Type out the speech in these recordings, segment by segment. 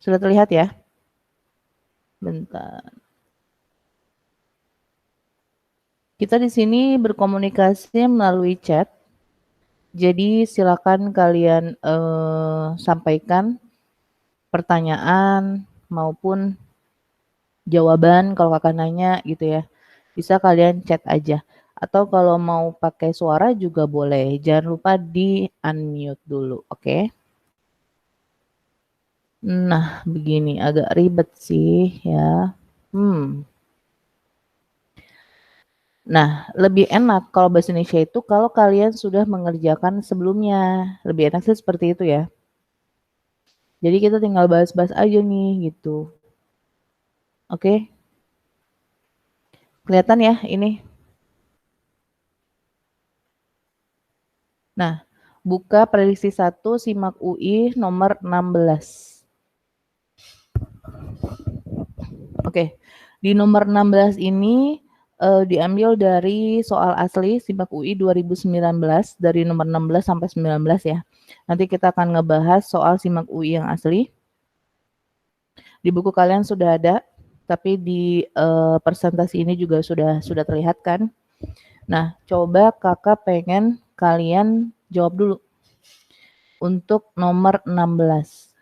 Sudah terlihat ya? Bentar. Kita di sini berkomunikasi melalui chat. Jadi silakan kalian sampaikan pertanyaan maupun jawaban kalau kakak nanya gitu ya. Bisa kalian chat aja. Atau kalau mau pakai suara juga boleh. Jangan lupa di unmute dulu, oke? Nah, begini agak ribet sih ya. Nah, lebih enak kalau bahasa Indonesia itu kalau kalian sudah mengerjakan sebelumnya. Lebih enak sih seperti itu ya. Jadi kita tinggal bahas-bahas aja nih gitu. Oke, kelihatan ya ini. Nah, buka prediksi 1 simak UI nomor 16. Oke, di nomor 16 ini diambil dari soal asli simak UI 2019 dari nomor 16 sampai 19 ya. Nanti kita akan ngebahas soal simak UI yang asli. Di buku kalian sudah ada, tapi di presentasi ini juga sudah terlihat kan. Nah, coba kakak pengen kalian jawab dulu untuk nomor 16.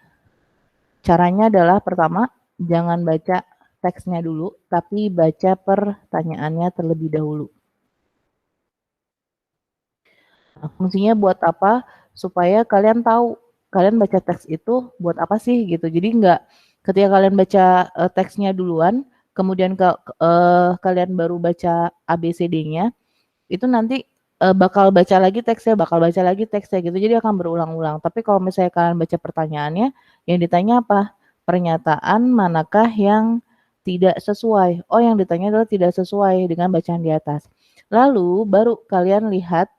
Caranya adalah pertama, jangan baca teksnya dulu, tapi baca pertanyaannya terlebih dahulu. Nah, fungsinya buat apa? Supaya kalian tahu, kalian baca teks itu buat apa sih gitu. Jadi nggak ketika kalian baca teksnya duluan, kemudian kalian baru baca ABCD-nya, itu nanti bakal baca lagi teksnya gitu. Jadi akan berulang-ulang. Tapi kalau misalnya kalian baca pertanyaannya, yang ditanya apa? Pernyataan manakah yang tidak sesuai? Oh, yang ditanya adalah tidak sesuai dengan bacaan di atas. Lalu baru kalian lihat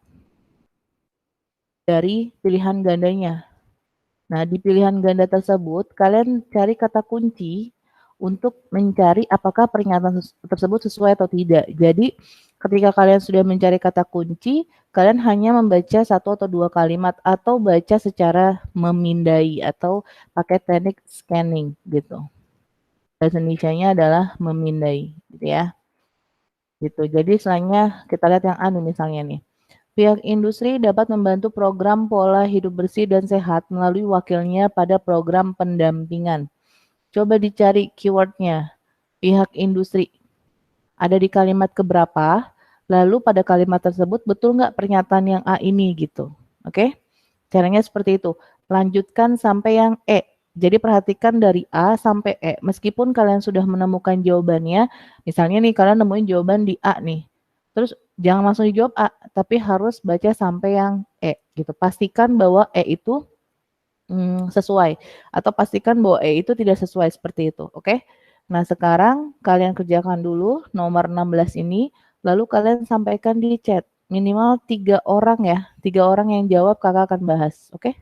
dari pilihan gandanya. Nah, di pilihan ganda tersebut, kalian cari kata kunci untuk mencari apakah pernyataan tersebut sesuai atau tidak. Jadi, ketika kalian sudah mencari kata kunci, kalian hanya membaca satu atau dua kalimat atau baca secara memindai atau pakai teknik scanning gitu. Bahasa Indonesianya adalah memindai gitu ya. Gitu. Jadi, selanjutnya kita lihat yang anu misalnya nih. Pihak industri dapat membantu program pola hidup bersih dan sehat melalui wakilnya pada program pendampingan. Coba dicari keywordnya, pihak industri. Ada di kalimat keberapa, lalu pada kalimat tersebut betul nggak pernyataan yang A ini gitu. Oke, caranya seperti itu. Lanjutkan sampai yang E. Jadi perhatikan dari A sampai E. Meskipun kalian sudah menemukan jawabannya, misalnya nih kalian nemuin jawaban di A nih. Terus jangan langsung dijawab A, tapi harus baca sampai yang E gitu. Pastikan bahwa E itu sesuai atau pastikan bahwa E itu tidak sesuai seperti itu, oke? Nah, sekarang kalian kerjakan dulu nomor 16 ini, lalu kalian sampaikan di chat. Minimal 3 orang ya, 3 orang yang jawab kakak akan bahas, oke?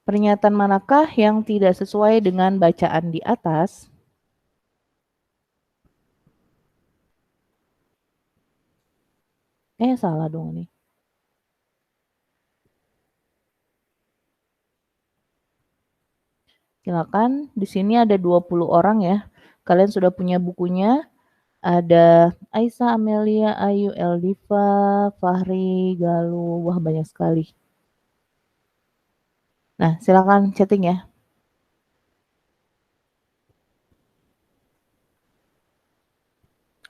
Pernyataan manakah yang tidak sesuai dengan bacaan di atas? Salah dong nih. Silakan, di sini ada 20 orang ya. Kalian sudah punya bukunya. Ada Aisyah, Amelia, Ayu, Eldiva, Fahri, Galuh, wah banyak sekali. Nah, silakan chatting ya.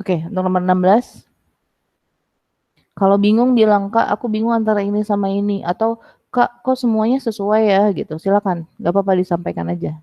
Oke, untuk nomor 16. Kalau bingung bilang, Kak, aku bingung antara ini sama ini. Atau, Kak, kok semuanya sesuai ya gitu. Silakan, nggak apa-apa disampaikan aja.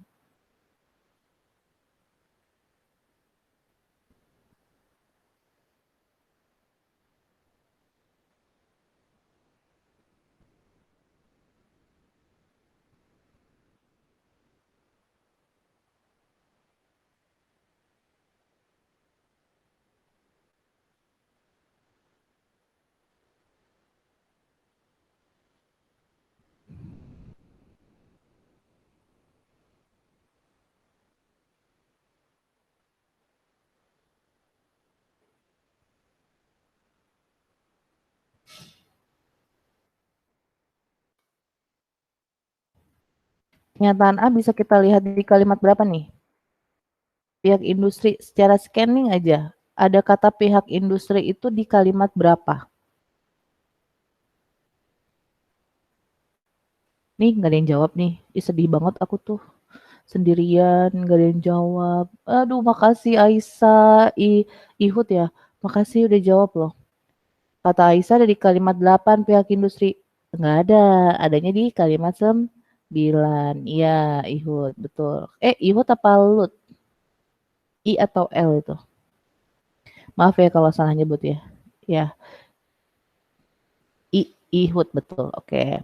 Pernyataan A bisa kita lihat di kalimat berapa nih? Pihak industri, secara scanning aja, ada kata pihak industri itu di kalimat berapa? Nih, nggak ada yang jawab nih. Ih, sedih banget aku tuh. Sendirian, nggak ada yang jawab. Aduh, makasih Aisyah. Ihud ya. Makasih udah jawab loh. Kata Aisyah ada di kalimat 8 pihak industri. Nggak ada. Adanya di kalimat 9. Iya, Ihud. Betul. Ihud apa Lut? I atau L itu? Maaf ya kalau salah nyebut ya. Ya, Ihud betul. Oke.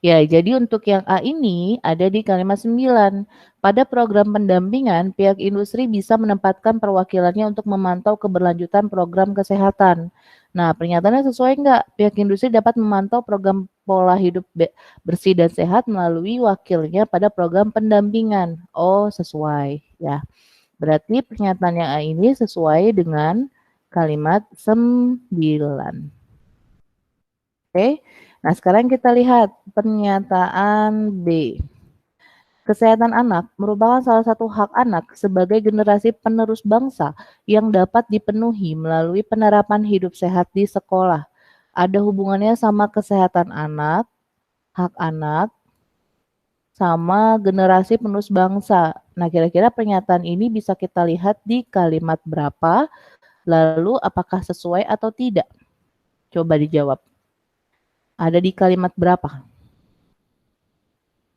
Ya, jadi untuk yang A ini ada di kalimat 9. Pada program pendampingan, pihak industri bisa menempatkan perwakilannya untuk memantau keberlanjutan program kesehatan. Nah, pernyataannya sesuai enggak? Pihak industri dapat memantau program pola hidup bersih dan sehat melalui wakilnya pada program pendampingan. Oh, sesuai ya. Berarti pernyataan yang A ini sesuai dengan kalimat 9. Oke. Nah, sekarang kita lihat pernyataan B. Kesehatan anak merupakan salah satu hak anak sebagai generasi penerus bangsa yang dapat dipenuhi melalui penerapan hidup sehat di sekolah. Ada hubungannya sama kesehatan anak, hak anak, sama generasi penerus bangsa. Nah, kira-kira pernyataan ini bisa kita lihat di kalimat berapa, lalu apakah sesuai atau tidak? Coba dijawab. Ada di kalimat berapa?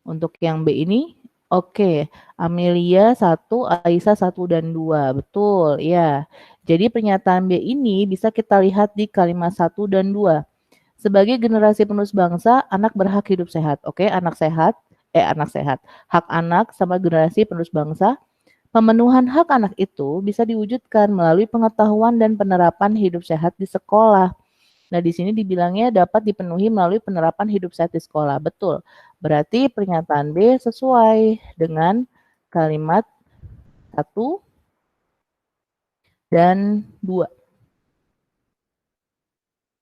Untuk yang B ini, oke, Amelia 1, Aisyah 1 dan 2. Betul, ya. Jadi pernyataan B ini bisa kita lihat di kalimat 1 dan 2. Sebagai generasi penerus bangsa, anak berhak hidup sehat. Oke, anak sehat. Hak anak sama generasi penerus bangsa. Pemenuhan hak anak itu bisa diwujudkan melalui pengetahuan dan penerapan hidup sehat di sekolah. Nah, di sini dibilangnya dapat dipenuhi melalui penerapan hidup sehat di sekolah. Betul. Berarti pernyataan B sesuai dengan kalimat 1 dan 2.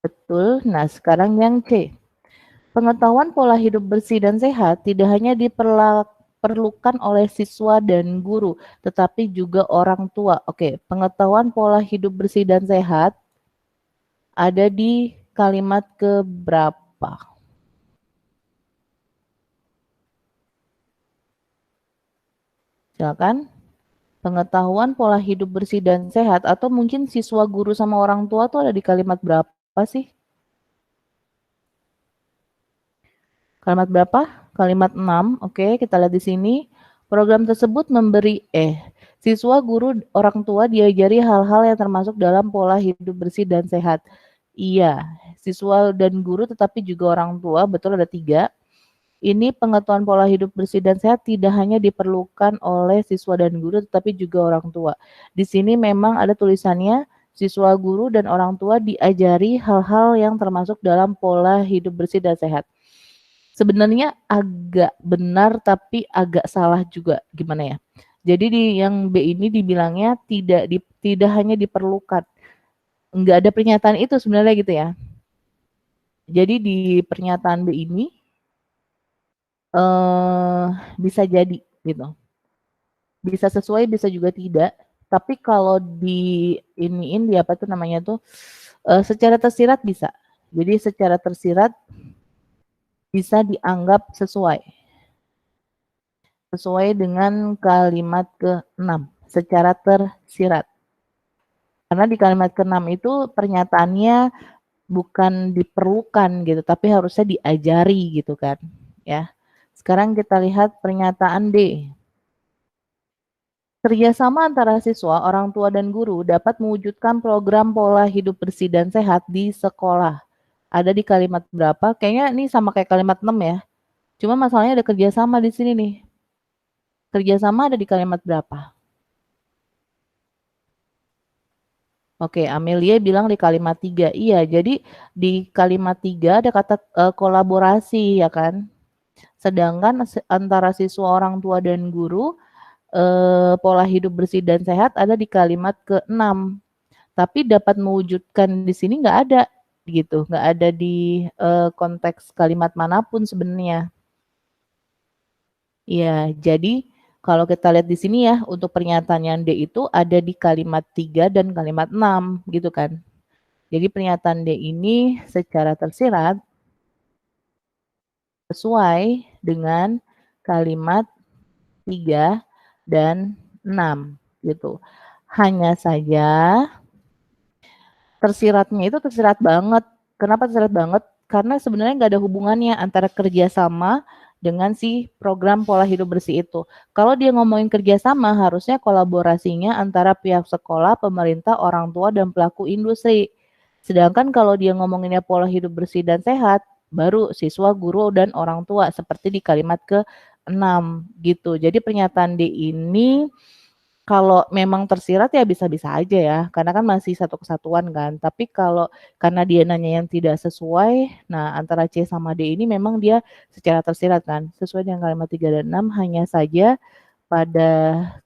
Betul. Nah, sekarang yang C. Pengetahuan pola hidup bersih dan sehat tidak hanya diperlukan oleh siswa dan guru, tetapi juga orang tua. Oke, pengetahuan pola hidup bersih dan sehat ada di kalimat keberapa? Silakan. Pengetahuan pola hidup bersih dan sehat atau mungkin siswa, guru, sama orang tua tuh ada di kalimat berapa sih? Kalimat berapa? Kalimat 6. Oke, kita lihat di sini. Program tersebut memberi siswa, guru, orang tua diajari hal-hal yang termasuk dalam pola hidup bersih dan sehat. Iya, siswa dan guru tetapi juga orang tua, betul ada 3. Ini pengetahuan pola hidup bersih dan sehat tidak hanya diperlukan oleh siswa dan guru, tetapi juga orang tua. Di sini memang ada tulisannya, siswa, guru, dan orang tua diajari hal-hal yang termasuk dalam pola hidup bersih dan sehat. Sebenarnya agak benar, tapi agak salah juga. Gimana ya? Jadi di yang B ini dibilangnya tidak hanya diperlukan. Enggak ada pernyataan itu sebenarnya gitu ya. Jadi di pernyataan B ini bisa jadi gitu. Bisa sesuai, bisa juga tidak. Tapi kalau di apa tuh namanya tuh secara tersirat bisa. Jadi secara tersirat bisa dianggap sesuai. Sesuai dengan kalimat ke-6 secara tersirat. Karena di kalimat ke-6 itu pernyataannya bukan diperlukan gitu, tapi harusnya diajari gitu kan, ya. Sekarang kita lihat pernyataan D. Kerjasama antara siswa, orang tua, dan guru dapat mewujudkan program pola hidup bersih dan sehat di sekolah. Ada di kalimat berapa? Kayaknya ini sama kayak kalimat 6 ya. Cuma masalahnya ada kerjasama di sini nih. Kerjasama ada di kalimat berapa? Oke, Amelia bilang di kalimat 3. Iya, jadi di kalimat 3 ada kata kolaborasi ya kan. Sedangkan antara siswa, orang tua, dan guru pola hidup bersih dan sehat ada di kalimat ke-6. Tapi dapat mewujudkan di sini nggak ada gitu, nggak ada di konteks kalimat manapun sebenarnya. Iya, jadi kalau kita lihat di sini ya, untuk pernyataan yang D itu ada di kalimat 3 dan kalimat 6 gitu kan. Jadi pernyataan D ini secara tersirat sesuai dengan kalimat 3 dan 6 gitu. Hanya saja tersiratnya itu tersirat banget. Kenapa tersirat banget? Karena sebenarnya nggak ada hubungannya antara kerjasama dengan si program pola hidup bersih itu. Kalau dia ngomongin kerjasama, harusnya kolaborasinya antara pihak sekolah, pemerintah, orang tua, dan pelaku industri. Sedangkan kalau dia ngomonginnya pola hidup bersih dan sehat, baru siswa, guru, dan orang tua, seperti di kalimat ke-6 gitu. Jadi pernyataan D ini kalau memang tersirat ya bisa-bisa aja ya, karena kan masih satu kesatuan kan. Tapi kalau karena dia nanya yang tidak sesuai, nah antara C sama D ini memang dia secara tersirat kan, sesuai dengan kalimat 3 dan 6, hanya saja pada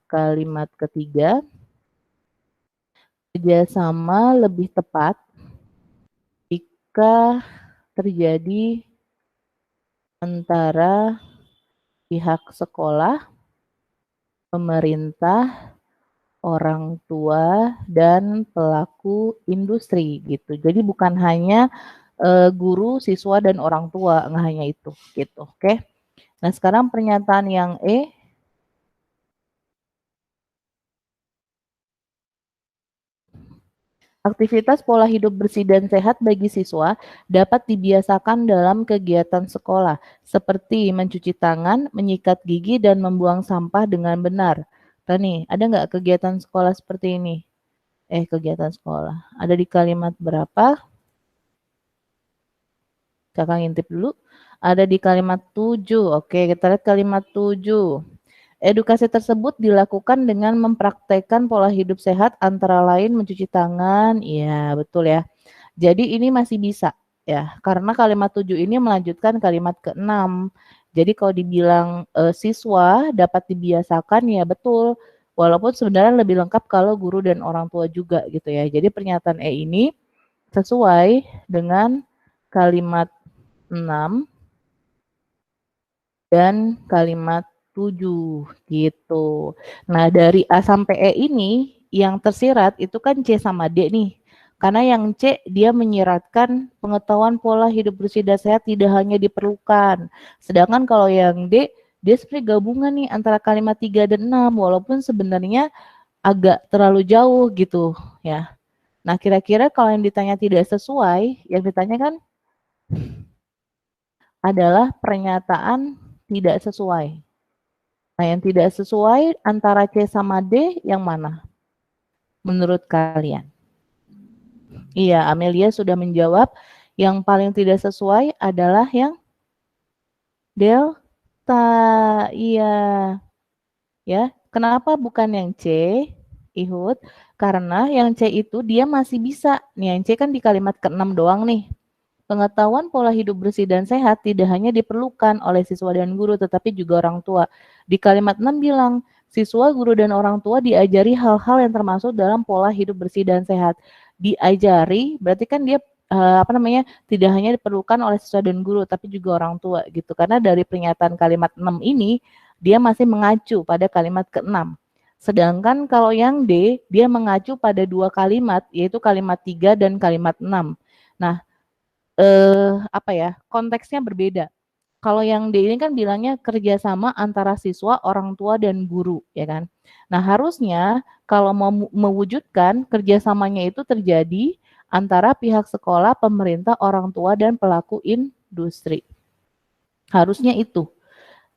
kalimat ketiga, kerjasama lebih tepat jika terjadi antara pihak sekolah, pemerintah, orang tua, dan pelaku industri gitu. Jadi bukan hanya guru, siswa, dan orang tua, nggak hanya itu gitu. Oke. Nah sekarang pernyataan yang E, aktivitas pola hidup bersih dan sehat bagi siswa dapat dibiasakan dalam kegiatan sekolah, seperti mencuci tangan, menyikat gigi, dan membuang sampah dengan benar. Tani, ada nggak kegiatan sekolah seperti ini? Kegiatan sekolah. Ada di kalimat berapa? Kakak ngintip dulu. Ada di kalimat 7. Oke, kita lihat kalimat 7. Edukasi tersebut dilakukan dengan mempraktekkan pola hidup sehat antara lain mencuci tangan. Iya, betul ya. Jadi ini masih bisa ya, karena kalimat 7 ini melanjutkan kalimat ke-6. Jadi kalau dibilang siswa dapat dibiasakan ya betul. Walaupun sebenarnya lebih lengkap kalau guru dan orang tua juga gitu ya. Jadi pernyataan E ini sesuai dengan kalimat 6 dan kalimat 7 gitu. Nah, dari A sampai E ini yang tersirat itu kan C sama D nih. Karena yang C dia menyiratkan pengetahuan pola hidup bersih dan sehat tidak hanya diperlukan. Sedangkan kalau yang D dia sebenarnya gabungan nih antara kalimat 3 dan 6 walaupun sebenarnya agak terlalu jauh gitu ya. Nah, kira-kira kalau yang ditanya tidak sesuai, yang ditanya kan adalah pernyataan tidak sesuai. Nah, yang tidak sesuai antara C sama D yang mana menurut kalian? Iya, Amelia sudah menjawab. Yang paling tidak sesuai adalah yang delta. Iya, ya. Kenapa bukan yang C, Ihud? Karena yang C itu dia masih bisa. Nih, yang C kan di kalimat ke-6 doang nih. Pengetahuan pola hidup bersih dan sehat tidak hanya diperlukan oleh siswa dan guru, tetapi juga orang tua. Di kalimat 6 bilang, siswa, guru, dan orang tua diajari hal-hal yang termasuk dalam pola hidup bersih dan sehat. Diajari, berarti kan dia tidak hanya diperlukan oleh siswa dan guru, tapi juga orang tua gitu. Karena dari pernyataan kalimat 6 ini, dia masih mengacu pada kalimat ke-6. Sedangkan kalau yang D, dia mengacu pada dua kalimat, yaitu kalimat 3 dan kalimat 6. Nah, konteksnya berbeda. Kalau yang D ini kan bilangnya kerjasama antara siswa, orang tua, dan guru, ya kan. Nah harusnya kalau mau mewujudkan kerjasamanya itu terjadi antara pihak sekolah, pemerintah, orang tua, dan pelaku industri. Harusnya itu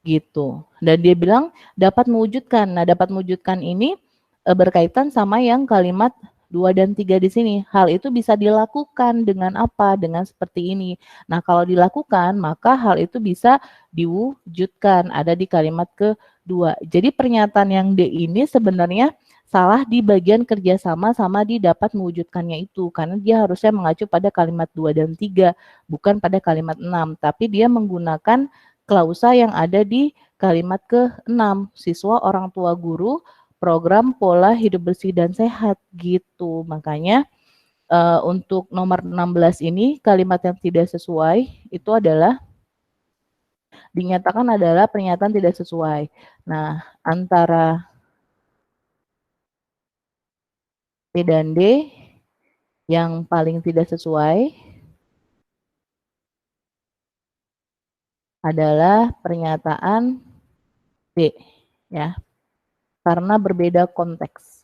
gitu. Dan dia bilang dapat mewujudkan. Nah, dapat mewujudkan ini berkaitan sama yang kalimat 2 dan 3 di sini. Hal itu bisa dilakukan dengan apa? Dengan seperti ini. Nah, kalau dilakukan, maka hal itu bisa diwujudkan. Ada di kalimat kedua. Jadi pernyataan yang D ini sebenarnya salah di bagian kerjasama sama di dapat mewujudkannya itu. Karena dia harusnya mengacu pada kalimat 2 dan 3, bukan pada kalimat 6. Tapi dia menggunakan klausa yang ada di kalimat ke-6, siswa, orang tua, guru, program pola hidup bersih dan sehat gitu. Makanya untuk nomor 16 ini kalimat yang tidak sesuai itu adalah Dinyatakan adalah pernyataan tidak sesuai. Nah, antara P dan D yang paling tidak sesuai adalah pernyataan D, ya, karena berbeda konteks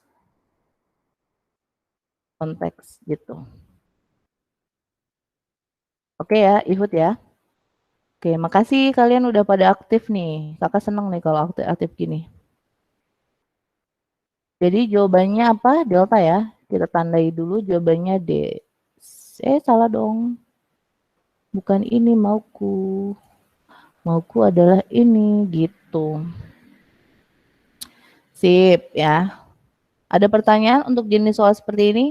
gitu. Oke ya, Ihud ya. Oke, makasih kalian udah pada aktif nih. Kakak seneng nih kalau aktif gini. Jadi jawabannya apa? Delta ya. Kita tandai dulu jawabannya D. Salah dong. Bukan ini mauku. Mauku adalah ini gitu. Sip ya. Ada pertanyaan untuk jenis soal seperti ini?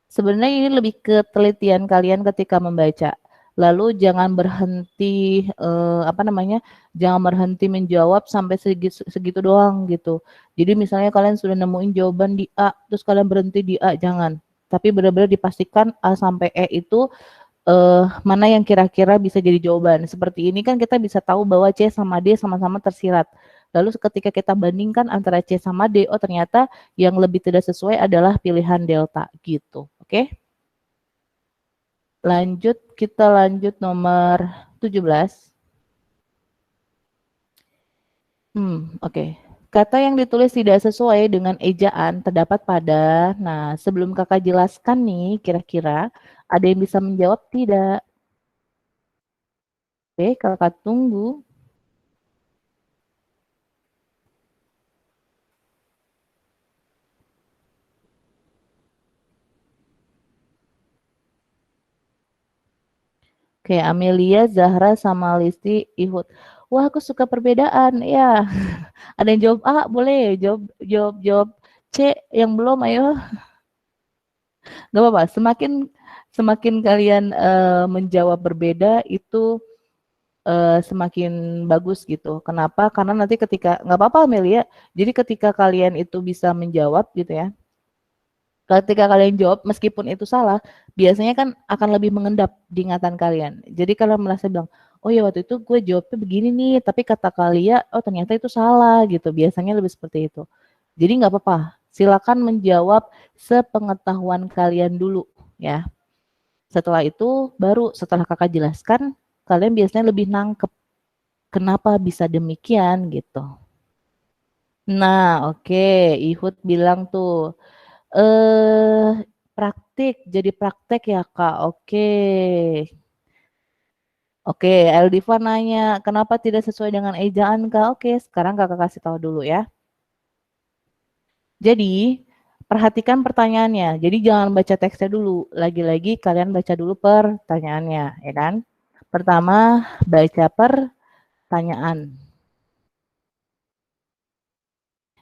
Sebenarnya ini lebih ke telitian kalian ketika membaca. Lalu jangan berhenti jangan berhenti menjawab sampai segitu doang gitu. Jadi misalnya kalian sudah nemuin jawaban di A, terus kalian berhenti di A, jangan. Tapi benar-benar dipastikan A sampai E itu mana yang kira-kira bisa jadi jawaban. Seperti ini kan kita bisa tahu bahwa C sama D sama-sama tersirat. Lalu ketika kita bandingkan antara C sama D, oh ternyata yang lebih tidak sesuai adalah pilihan delta gitu. Oke? Kita lanjut nomor 17. Oke. Kata yang ditulis tidak sesuai dengan ejaan terdapat pada, nah sebelum kakak jelaskan nih, kira-kira ada yang bisa menjawab tidak? Oke, kakak tunggu. Oke, Amelia, Zahra, sama Listi, Ihud. Wah, aku suka perbedaan. Ya, ada yang jawab A, boleh. Jawab C. Yang belum, ayo. Gak apa-apa. Semakin kalian menjawab berbeda itu semakin bagus gitu. Kenapa? Karena nanti nggak apa-apa Amelia. Jadi ketika kalian itu bisa menjawab gitu ya. Ketika kalian jawab meskipun itu salah, biasanya kan akan lebih mengendap di ingatan kalian. Jadi kalian merasa bilang, oh ya waktu itu gue jawabnya begini nih, tapi kata kalian, oh ternyata itu salah gitu. Biasanya lebih seperti itu. Jadi nggak apa-apa, silakan menjawab sepengetahuan kalian dulu ya. Setelah itu, baru setelah kakak jelaskan, kalian biasanya lebih nangkep kenapa bisa demikian gitu. Nah, oke, Ihud bilang tuh, jadi praktek ya Kak. Oke, Eldiva nanya, kenapa tidak sesuai dengan ejaan Kak? Oke, sekarang Kakak kasih tahu dulu ya. Jadi, perhatikan pertanyaannya. Jadi jangan baca teksnya dulu. Lagi-lagi kalian baca dulu pertanyaannya, ya kan? Pertama, baca pertanyaan.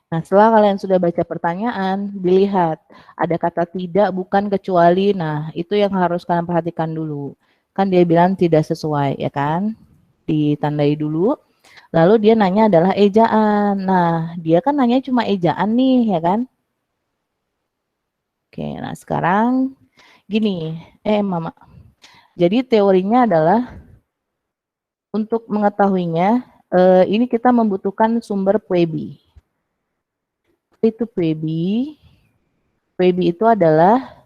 Nah, setelah kalian sudah baca pertanyaan, dilihat ada kata tidak, bukan, kecuali. Nah, itu yang harus kalian perhatikan dulu. Kan dia bilang tidak sesuai, ya kan? Ditandai dulu. Lalu dia nanya adalah ejaan. Nah, dia kan nanya cuma ejaan nih, ya kan? Oke, nah sekarang gini, Mama. Jadi teorinya adalah untuk mengetahuinya, ini kita membutuhkan sumber PUEBI. Itu PUEBI. PUEBI itu adalah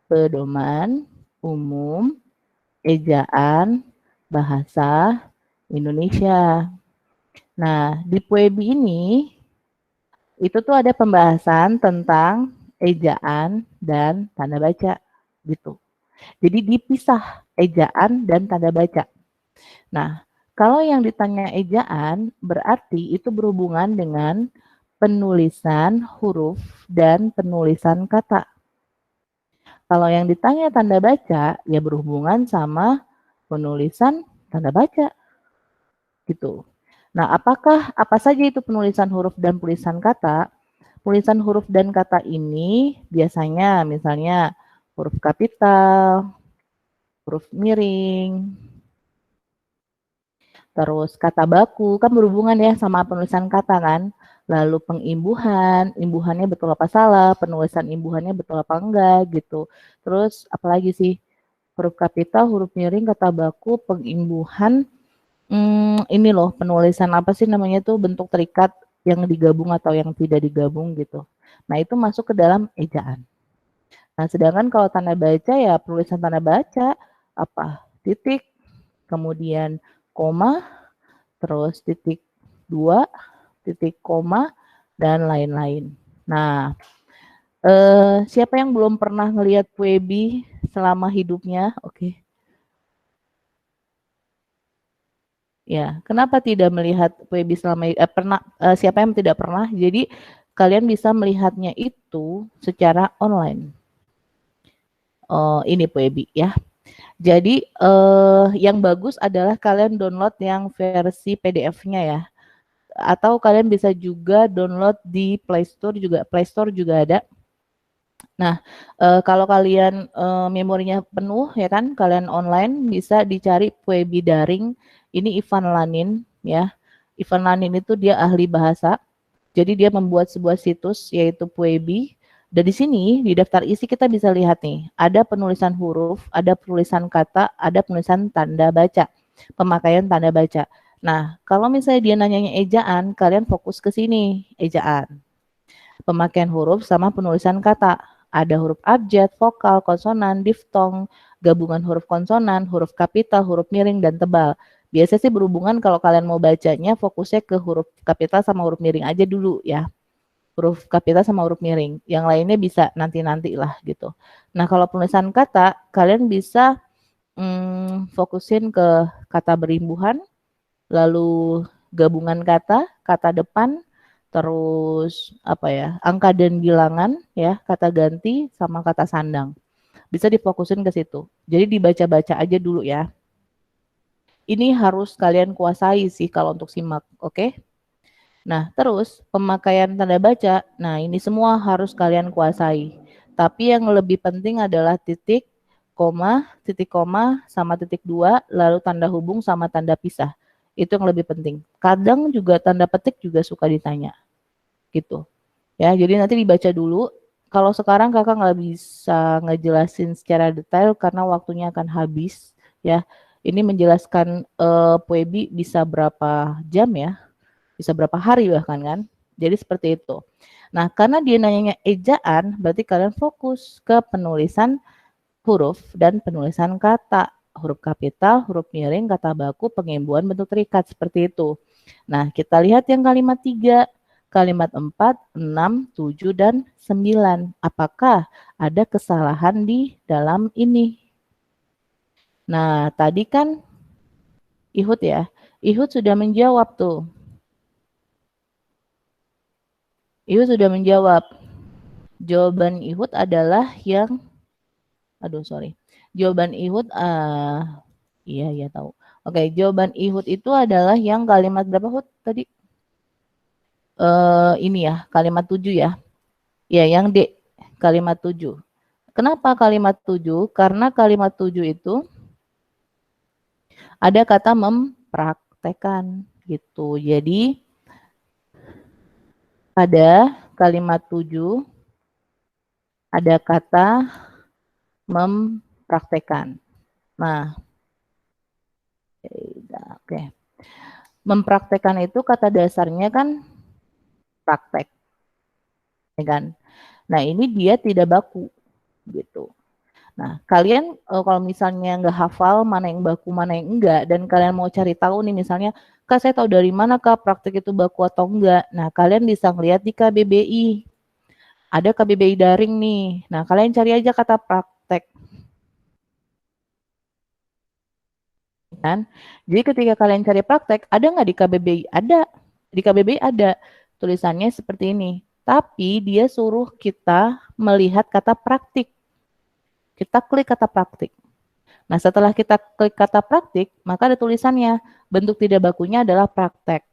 pedoman umum ejaan bahasa Indonesia. Nah, di PUEBI ini itu tuh ada pembahasan tentang ejaan dan tanda baca gitu. Jadi dipisah ejaan dan tanda baca. Nah, kalau yang ditanya ejaan berarti itu berhubungan dengan penulisan huruf dan penulisan kata. Kalau yang ditanya tanda baca, ya berhubungan sama penulisan tanda baca. Gitu. Nah, apa saja itu penulisan huruf dan tulisan kata? Tulisan huruf dan kata ini biasanya misalnya huruf kapital, huruf miring, terus kata baku, kan berhubungan ya sama penulisan kata kan. Lalu pengimbuhan, imbuhannya betul apa salah, penulisan imbuhannya betul apa enggak gitu. Terus apalagi sih, huruf kapital, huruf miring, kata baku, pengimbuhan, Ini loh penulisan apa sih namanya tuh bentuk terikat yang digabung atau yang tidak digabung gitu. Nah itu masuk ke dalam ejaan. Nah sedangkan kalau tanda baca ya penulisan tanda baca apa titik, kemudian koma, terus titik 2, titik koma, dan lain-lain. Nah, siapa yang belum pernah ngelihat Puebi selama hidupnya? Oke. Ya, kenapa tidak melihat Puebi selama siapa yang tidak pernah? Jadi kalian bisa melihatnya itu secara online. Ini Puebi ya. Jadi yang bagus adalah kalian download yang versi PDF-nya ya. Atau kalian bisa juga download di Play Store juga ada. Nah, kalau kalian memorinya penuh ya kan, kalian online bisa dicari Puebi daring. Ini Ivan Lanin ya. Ivan Lanin itu dia ahli bahasa. Jadi dia membuat sebuah situs yaitu Puebi. Dan di sini di daftar isi kita bisa lihat nih, ada penulisan huruf, ada penulisan kata, ada penulisan tanda baca, pemakaian tanda baca. Nah, kalau misalnya dia nanyanya ejaan, kalian fokus ke sini, ejaan. Pemakaian huruf sama penulisan kata. Ada huruf abjad, vokal, konsonan, diftong, gabungan huruf konsonan, huruf kapital, huruf miring, dan tebal. Biasanya sih berhubungan kalau kalian mau bacanya fokusnya ke huruf kapital sama huruf miring aja dulu ya. Huruf kapital sama huruf miring. Yang lainnya bisa nanti-nanti lah gitu. Nah kalau penulisan kata, kalian bisa fokusin ke kata berimbuhan, lalu gabungan kata, kata depan, terus apa ya, angka dan bilangan ya, kata ganti sama kata sandang. Bisa difokusin ke situ. Jadi dibaca-baca aja dulu ya. Ini harus kalian kuasai sih kalau untuk simak, oke? Nah, terus pemakaian tanda baca. Nah, ini semua harus kalian kuasai. Tapi yang lebih penting adalah titik koma, sama titik dua, lalu tanda hubung sama tanda pisah. Itu yang lebih penting. Kadang juga tanda petik juga suka ditanya. Gitu. Ya, jadi nanti dibaca dulu. Kalau sekarang kakak nggak bisa ngejelasin secara detail karena waktunya akan habis. Ya, ini menjelaskan Puebi bisa berapa jam ya? Bisa berapa hari bahkan kan. Jadi seperti itu. Nah, karena dia nanyanya ejaan, berarti kalian fokus ke penulisan huruf dan penulisan kata. Huruf kapital, huruf miring, kata baku, pengembuan, bentuk terikat, seperti itu. Nah, kita lihat yang kalimat 3, kalimat 4, 6, 7, dan 9. Apakah ada kesalahan di dalam ini? Nah, tadi kan Ihud ya. Ihud sudah menjawab tuh. Ihud sudah menjawab. Jawaban Ihud adalah yang Jawaban Ihud iya ya tahu. Oke, jawaban Ihud itu adalah yang kalimat berapa Hud tadi? Ini ya, kalimat 7 ya. Ya, yang D, kalimat 7. Kenapa kalimat 7? Karena kalimat 7 itu ada kata mempraktekan gitu. Jadi pada kalimat 7 ada kata mempraktekan. Nah, oke. Mempraktekan itu kata dasarnya kan praktek, ya kan? Nah, ini dia tidak baku gitu. Nah, kalian kalau misalnya nggak hafal mana yang baku, mana yang enggak, dan kalian mau cari tahu nih misalnya, Kak saya tahu dari mana Kak praktek itu baku atau enggak. Nah, kalian bisa ngeliat di KBBI. Ada KBBI daring nih. Nah, kalian cari aja kata praktek. Kan? Jadi ketika kalian cari praktek, ada nggak di KBBI? Ada. Di KBBI ada. Tulisannya seperti ini. Tapi dia suruh kita melihat kata praktik. Kita klik kata praktik. Nah, setelah kita klik kata praktik, maka ada tulisannya. Bentuk tidak bakunya adalah praktek.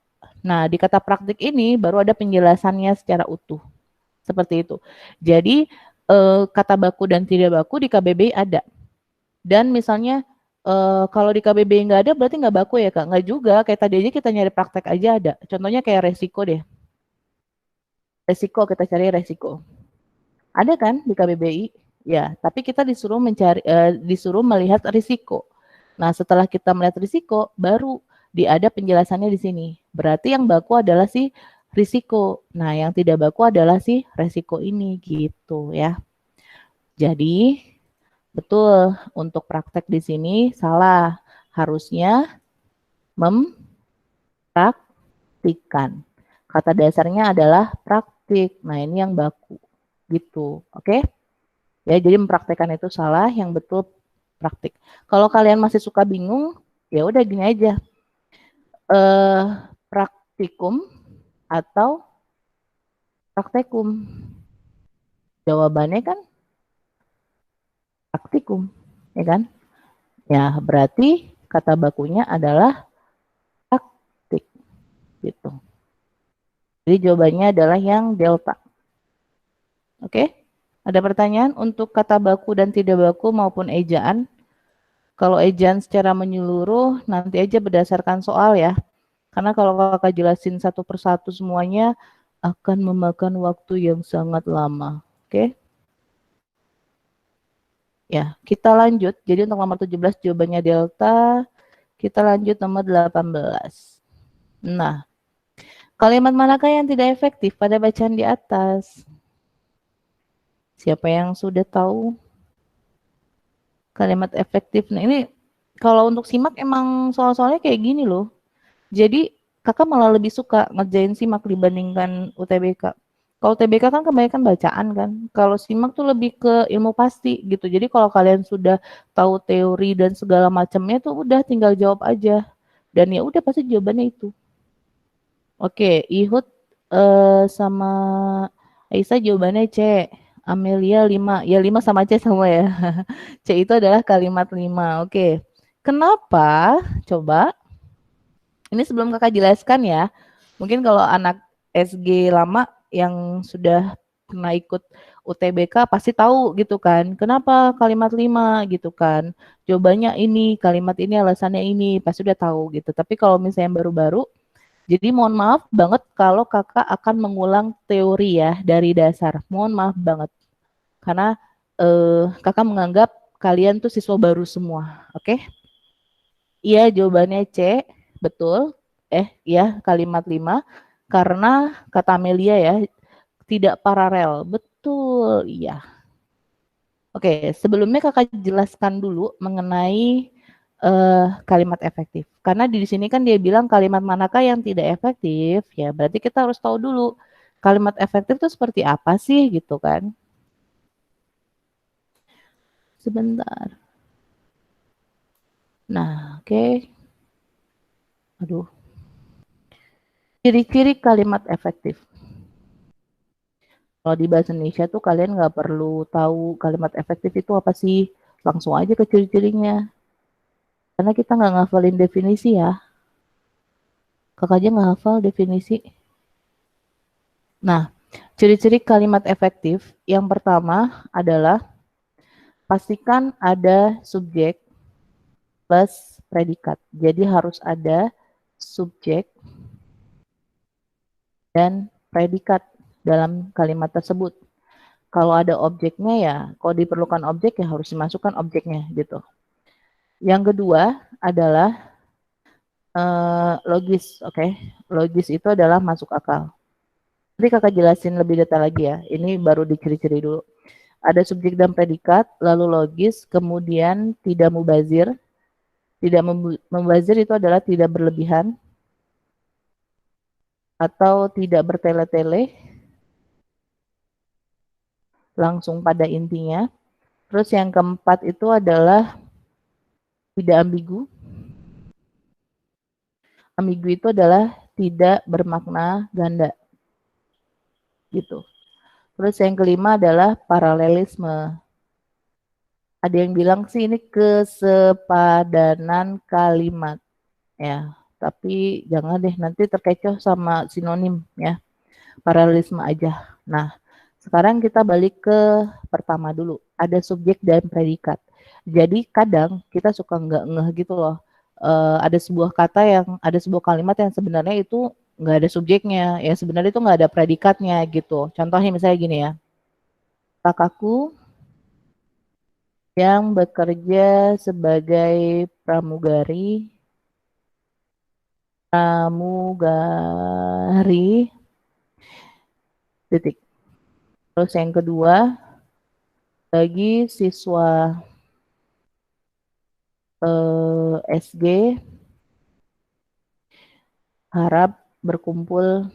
Nah, di kata praktik ini baru ada penjelasannya secara utuh. Seperti itu. Jadi, kata baku dan tidak baku di KBBI ada. Dan misalnya, kalau di KBBI nggak ada, berarti nggak baku ya, Kak? Nggak juga. Kayak tadi aja kita nyari praktek aja ada. Contohnya kayak resiko deh. Resiko, kita cari resiko. Ada kan di KBBI? Ya, tapi kita disuruh melihat risiko. Nah, setelah kita melihat risiko, baru Ada penjelasannya di sini. Berarti yang baku adalah si risiko. Nah, yang tidak baku adalah si resiko ini gitu ya. Jadi betul untuk praktek di sini salah. Harusnya mempraktikkan. Kata dasarnya adalah praktik. Nah, ini yang baku gitu. Oke? Ya, jadi mempraktekkan itu salah, yang betul praktik. Kalau kalian masih suka bingung, ya udah gini aja. Praktikum atau praktekum? Jawabannya kan praktikum, ya kan? Ya, berarti kata bakunya adalah praktik gitu. Jadi jawabannya adalah yang delta. Oke? Ada pertanyaan untuk kata baku dan tidak baku maupun ejaan? Kalau ejaan secara menyeluruh nanti aja berdasarkan soal ya. Karena kalau kakak jelasin satu persatu semuanya akan memakan waktu yang sangat lama. Oke? Ya, kita lanjut. Jadi untuk nomor 17 jawabannya delta. Kita lanjut nomor 18. Nah, kalimat manakah yang tidak efektif pada bacaan di atas? Siapa yang sudah tahu kalimat efektif? Nah, ini kalau untuk simak emang soal-soalnya kayak gini loh. Jadi kakak malah lebih suka ngerjain simak dibandingkan UTBK. Kalau UTBK kan kebanyakan bacaan kan. Kalau simak tuh lebih ke ilmu pasti gitu. Jadi kalau kalian sudah tahu teori dan segala macamnya tuh udah tinggal jawab aja. Dan ya udah pasti jawabannya itu. Oke, Ihud sama Aisyah jawabannya C. Amelia 5. Ya 5 sama C sama ya. C itu adalah kalimat 5. Oke. Kenapa? Coba. Ini sebelum kakak jelaskan ya. Mungkin kalau anak SG lama yang sudah pernah ikut UTBK pasti tahu gitu kan. Kenapa kalimat 5 gitu kan. Jawabannya ini, kalimat ini alasannya ini, pasti udah tahu gitu. Tapi kalau misalnya baru-baru, jadi mohon maaf banget kalau kakak akan mengulang teori ya dari dasar. Mohon maaf banget. Karena kakak menganggap kalian tuh siswa baru semua. Oke? Iya, jawabannya C. Betul. Ya, kalimat 5. Karena kata Amelia ya, tidak paralel. Betul, iya. Oke, sebelumnya kakak jelaskan dulu mengenai kalimat efektif. Karena di sini kan dia bilang kalimat manakah yang tidak efektif, ya berarti kita harus tahu dulu kalimat efektif itu seperti apa sih gitu kan. Sebentar. Nah, oke. Aduh. Ciri-ciri kalimat efektif. Kalau di bahasa Indonesia tuh kalian nggak perlu tahu kalimat efektif itu apa sih. Langsung aja ke ciri-cirinya. Karena kita nggak ngafalin definisi ya. Kakak aja nggak hafal definisi. Nah, ciri-ciri kalimat efektif yang pertama adalah pastikan ada subjek plus predikat. Jadi harus ada subjek dan predikat dalam kalimat tersebut. Kalau ada objeknya ya, kalau diperlukan objek ya harus dimasukkan objeknya gitu. Yang kedua adalah logis, oke? Logis itu adalah masuk akal. Nanti kakak jelasin lebih detail lagi ya. Ini baru diciri-ciri dulu. Ada subjek dan predikat, lalu logis, kemudian tidak mubazir. Tidak mubazir itu adalah tidak berlebihan atau tidak bertele-tele, langsung pada intinya. Terus yang keempat itu adalah tidak ambigu. Ambigu itu adalah tidak bermakna ganda. Gitu. Terus yang kelima adalah paralelisme. Ada yang bilang sih ini kesepadanan kalimat ya. Tapi jangan deh nanti terkecoh sama sinonim ya. Paralelisme aja. Nah, sekarang kita balik ke pertama dulu. Ada subjek dan predikat. Jadi kadang kita suka nggak ngeh gitu loh. Ada sebuah kata yang ada sebuah kalimat yang sebenarnya itu nggak ada subjeknya, ya sebenarnya itu nggak ada predikatnya gitu. Contohnya misalnya gini ya, kakakku yang bekerja sebagai pramugari pramugari, titik. Terus yang kedua, bagi siswa SG harap berkumpul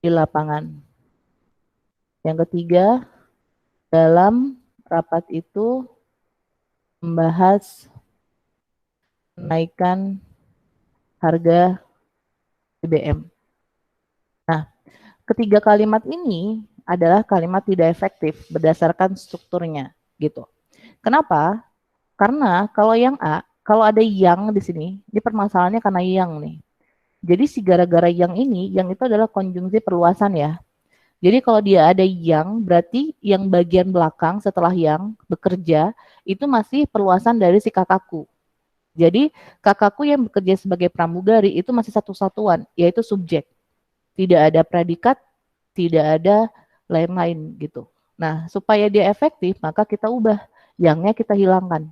di lapangan. Yang ketiga, dalam rapat itu membahas kenaikan harga BBM. Nah, ketiga kalimat ini adalah kalimat tidak efektif berdasarkan strukturnya, gitu. Kenapa? Karena kalau yang A, kalau ada yang di sini, ini permasalahannya karena yang nih. Jadi si gara-gara yang ini, yang itu adalah konjungsi perluasan ya. Jadi kalau dia ada yang, berarti yang bagian belakang setelah yang bekerja itu masih perluasan dari si kakakku. Jadi kakakku yang bekerja sebagai pramugari itu masih satu satuan, yaitu subjek. Tidak ada predikat, tidak ada lain-lain gitu. Nah, supaya dia efektif, maka kita ubah. Yangnya kita hilangkan.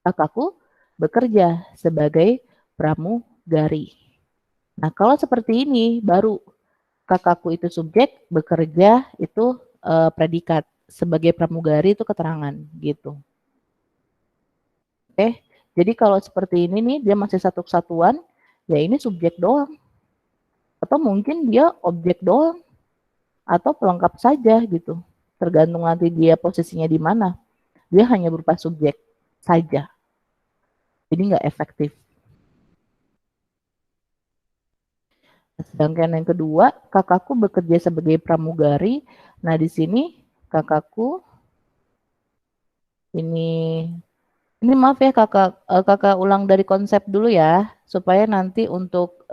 Kakakku bekerja sebagai pramugari. Nah, kalau seperti ini, baru kakakku itu subjek, bekerja itu predikat. Sebagai pramugari itu keterangan gitu. Oke, jadi kalau seperti ini nih, dia masih satu kesatuan, ya ini subjek doang. Atau mungkin dia objek doang. Atau pelengkap saja gitu. Tergantung nanti dia posisinya di mana. Dia hanya berupa subjek saja. Jadi nggak efektif. Sedangkan yang kedua, kakakku bekerja sebagai pramugari. Nah, di sini kakakku ini maaf ya kakak ulang dari konsep dulu ya, supaya nanti untuk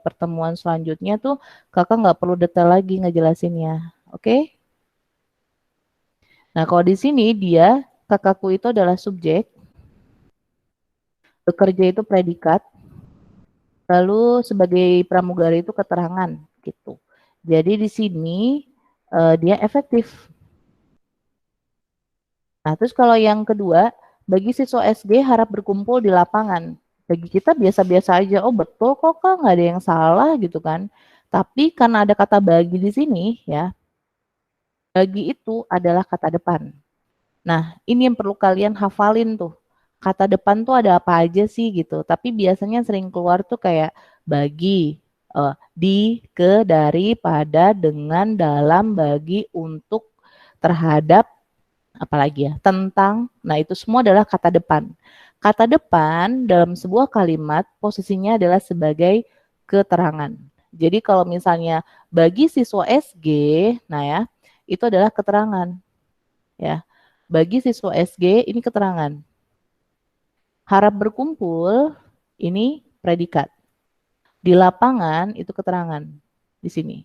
pertemuan selanjutnya tuh kakak nggak perlu detail lagi ngejelasinnya. Oke? Nah, kalau di sini dia kakakku itu adalah subjek, bekerja itu predikat, lalu sebagai pramugari itu keterangan gitu. Jadi di sini dia efektif. Nah, terus kalau yang kedua, bagi siswa SG harap berkumpul di lapangan. Bagi kita biasa-biasa aja, oh betul kok Kak, nggak ada yang salah gitu kan. Tapi karena ada kata bagi di sini ya, bagi itu adalah kata depan. Nah, ini yang perlu kalian hafalin tuh. Kata depan tuh ada apa aja sih gitu. Tapi biasanya sering keluar tuh kayak bagi, di, ke, dari, pada, dengan, dalam, bagi, untuk, terhadap, apalagi ya, tentang. Nah, itu semua adalah kata depan. Kata depan dalam sebuah kalimat posisinya adalah sebagai keterangan. Jadi kalau misalnya bagi siswa SG, nah ya, itu adalah keterangan ya. Bagi siswa SG ini keterangan. Harap berkumpul ini predikat. Di lapangan itu keterangan di sini.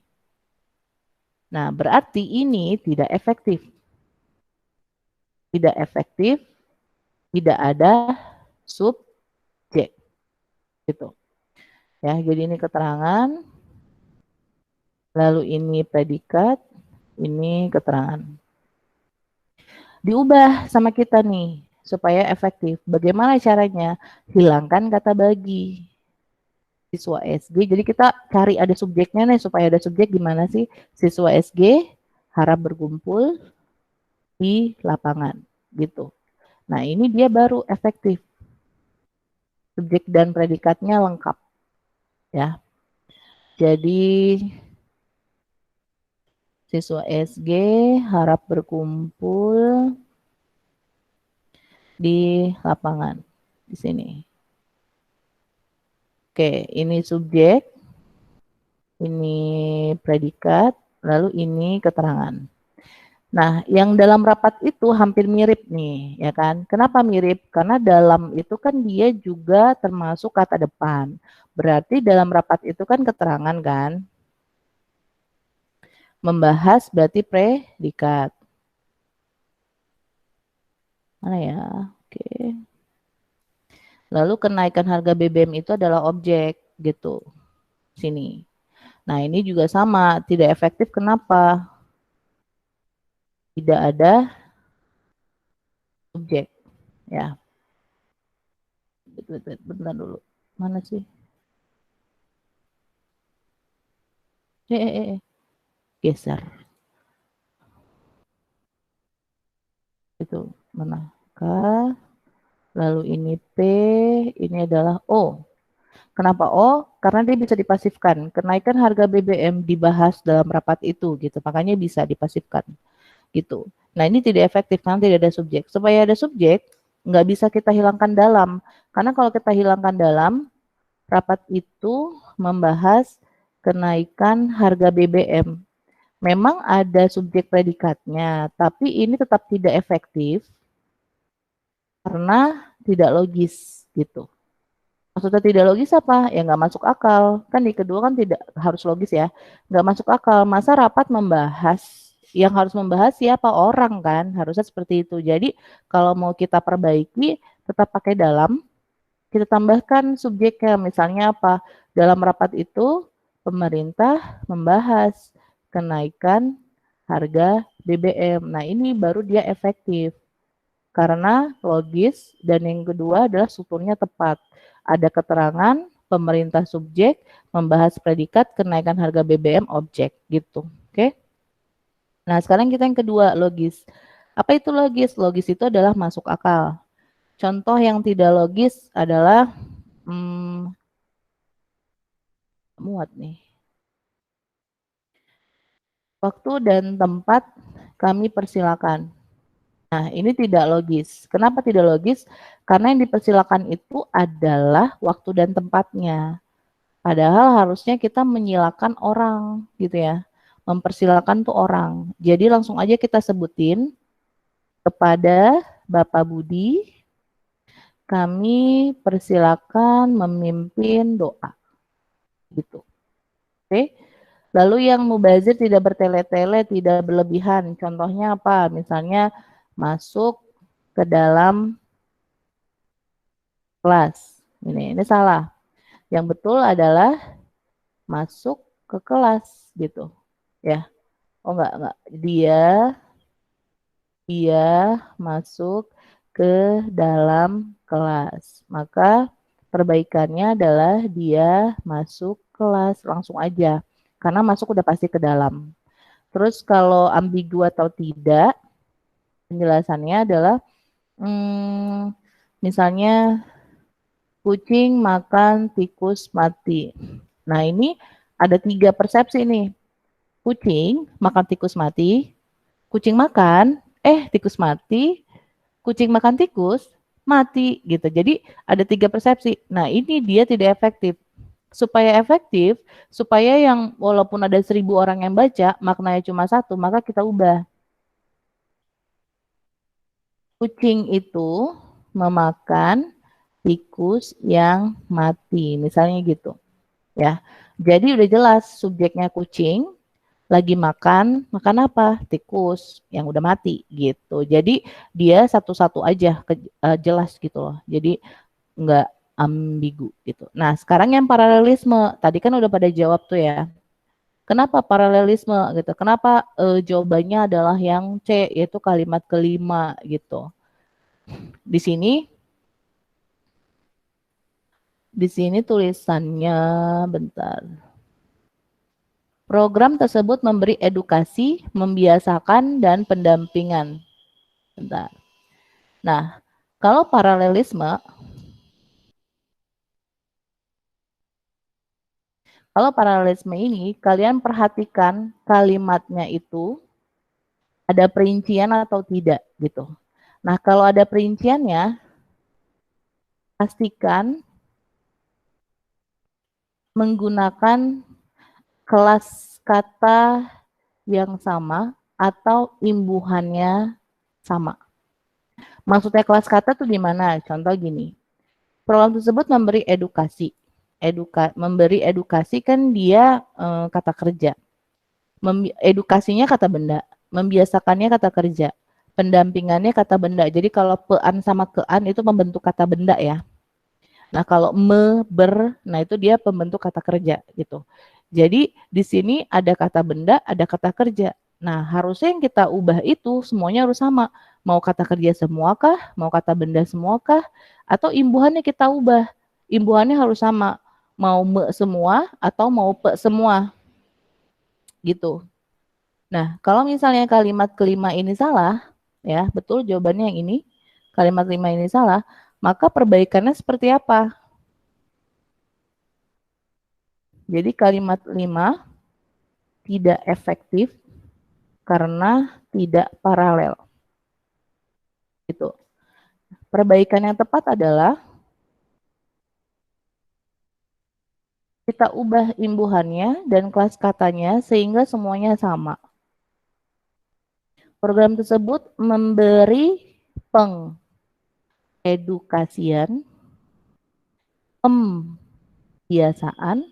Nah, berarti ini tidak efektif. Tidak efektif, tidak ada subjek. Gitu. Ya, jadi ini keterangan, lalu ini predikat, ini keterangan. Diubah sama kita nih supaya efektif. Bagaimana caranya? Hilangkan kata bagi. Siswa SG. Jadi kita cari ada subjeknya nih, supaya ada subjek gimana sih? Siswa SG harap berkumpul di lapangan gitu. Nah, ini dia baru efektif. Subjek dan predikatnya lengkap ya. Jadi siswa SG harap berkumpul di lapangan di sini. Oke, ini subjek, ini predikat, lalu ini keterangan. Nah, yang dalam rapat itu hampir mirip nih, ya kan? Kenapa mirip? Karena dalam itu kan dia juga termasuk kata depan. Berarti dalam rapat itu kan keterangan kan? Membahas berarti predikat. Mana ya? Oke. Lalu kenaikan harga BBM itu adalah objek gitu. Sini. Nah, ini juga sama, tidak efektif kenapa? Tidak ada subjek, ya. Bentar dulu. Mana sih? Geser. Itu mana? K, lalu ini P, ini adalah O. Kenapa O? Karena dia bisa dipasifkan. Kenaikan harga BBM dibahas dalam rapat itu gitu. Makanya bisa dipasifkan gitu. Nah, ini tidak efektif karena tidak ada subjek. Supaya ada subjek, nggak bisa kita hilangkan dalam. Karena kalau kita hilangkan dalam, rapat itu membahas kenaikan harga BBM. Memang ada subjek predikatnya, tapi ini tetap tidak efektif karena tidak logis gitu. Maksudnya tidak logis apa? Ya nggak masuk akal. Kan di kedua kan tidak harus logis ya. Nggak masuk akal. Masa rapat membahas? Yang harus membahas siapa? Orang kan. Harusnya seperti itu. Jadi kalau mau kita perbaiki, tetap pakai dalam. Kita tambahkan subjeknya. Misalnya apa? Dalam rapat itu, pemerintah membahas kenaikan harga BBM. Nah ini baru dia efektif. Karena logis dan yang kedua adalah strukturnya tepat. Ada keterangan, pemerintah subjek, membahas predikat, kenaikan harga BBM objek gitu. Oke. Nah, sekarang kita yang kedua, logis. Apa itu logis? Logis itu adalah masuk akal. Contoh yang tidak logis adalah muat nih. Waktu dan tempat kami persilakan. Nah, ini tidak logis. Kenapa tidak logis? Karena yang dipersilakan itu adalah waktu dan tempatnya. Padahal harusnya kita menyilakan orang gitu ya. Mempersilakan tuh orang. Jadi langsung aja kita sebutin kepada Bapak Budi, kami persilakan memimpin doa. Gitu. Oke. Lalu yang mubazir tidak bertele-tele, tidak berlebihan. Contohnya apa? Misalnya masuk ke dalam kelas. Ini salah. Yang betul adalah masuk ke kelas gitu. Ya. Oh enggak. Dia masuk ke dalam kelas. Maka perbaikannya adalah dia masuk kelas langsung aja. Karena masuk udah pasti ke dalam. Terus kalau ambigu atau tidak, penjelasannya adalah misalnya kucing makan tikus mati. Nah ini ada 3 persepsi nih. Kucing makan tikus mati, kucing makan, tikus mati, kucing makan tikus, mati gitu. Jadi ada 3 persepsi. Nah ini dia tidak efektif. Supaya efektif, supaya yang walaupun ada 1000 orang yang baca, maknanya cuma 1, maka kita ubah. Kucing itu memakan tikus yang mati, misalnya gitu. Ya, jadi udah jelas subjeknya kucing, lagi makan apa? Tikus yang udah mati gitu. Jadi dia satu-satu aja jelas gitu loh. Jadi nggak ambigu gitu. Nah sekarang yang paralelisme, tadi kan udah pada jawab tuh ya. Kenapa paralelisme gitu? Kenapa jawabannya adalah yang C, yaitu kalimat kelima gitu. Di sini tulisannya bentar. Program tersebut memberi edukasi, membiasakan, dan pendampingan. Bentar. Nah, kalau paralelisme ini, kalian perhatikan kalimatnya itu ada perincian atau tidak gitu. Nah, kalau ada perinciannya, pastikan menggunakan kelas kata yang sama atau imbuhannya sama. Maksudnya kelas kata tuh gimana? Contoh gini, program tersebut memberi edukasi. Memberi edukasi kan dia kata kerja. Edukasinya kata benda, membiasakannya kata kerja, pendampingannya kata benda. Jadi kalau pean sama kean itu membentuk kata benda ya. Nah kalau nah itu dia pembentuk kata kerja gitu. Jadi di sini ada kata benda, ada kata kerja. Nah harusnya yang kita ubah itu semuanya harus sama. Mau kata kerja semuakah, mau kata benda semuakah, atau imbuhannya kita ubah. imbuhannya harus sama, mau me semua atau mau pe semua, gitu. Nah, kalau misalnya kalimat kelima ini salah, ya betul jawabannya yang ini, kalimat kelima ini salah, maka perbaikannya seperti apa? Jadi kalimat 5 tidak efektif karena tidak paralel. Gitu. Perbaikan yang tepat adalah kita ubah imbuhannya dan kelas katanya sehingga semuanya sama. Program tersebut memberi pengedukasian, pembiasaan,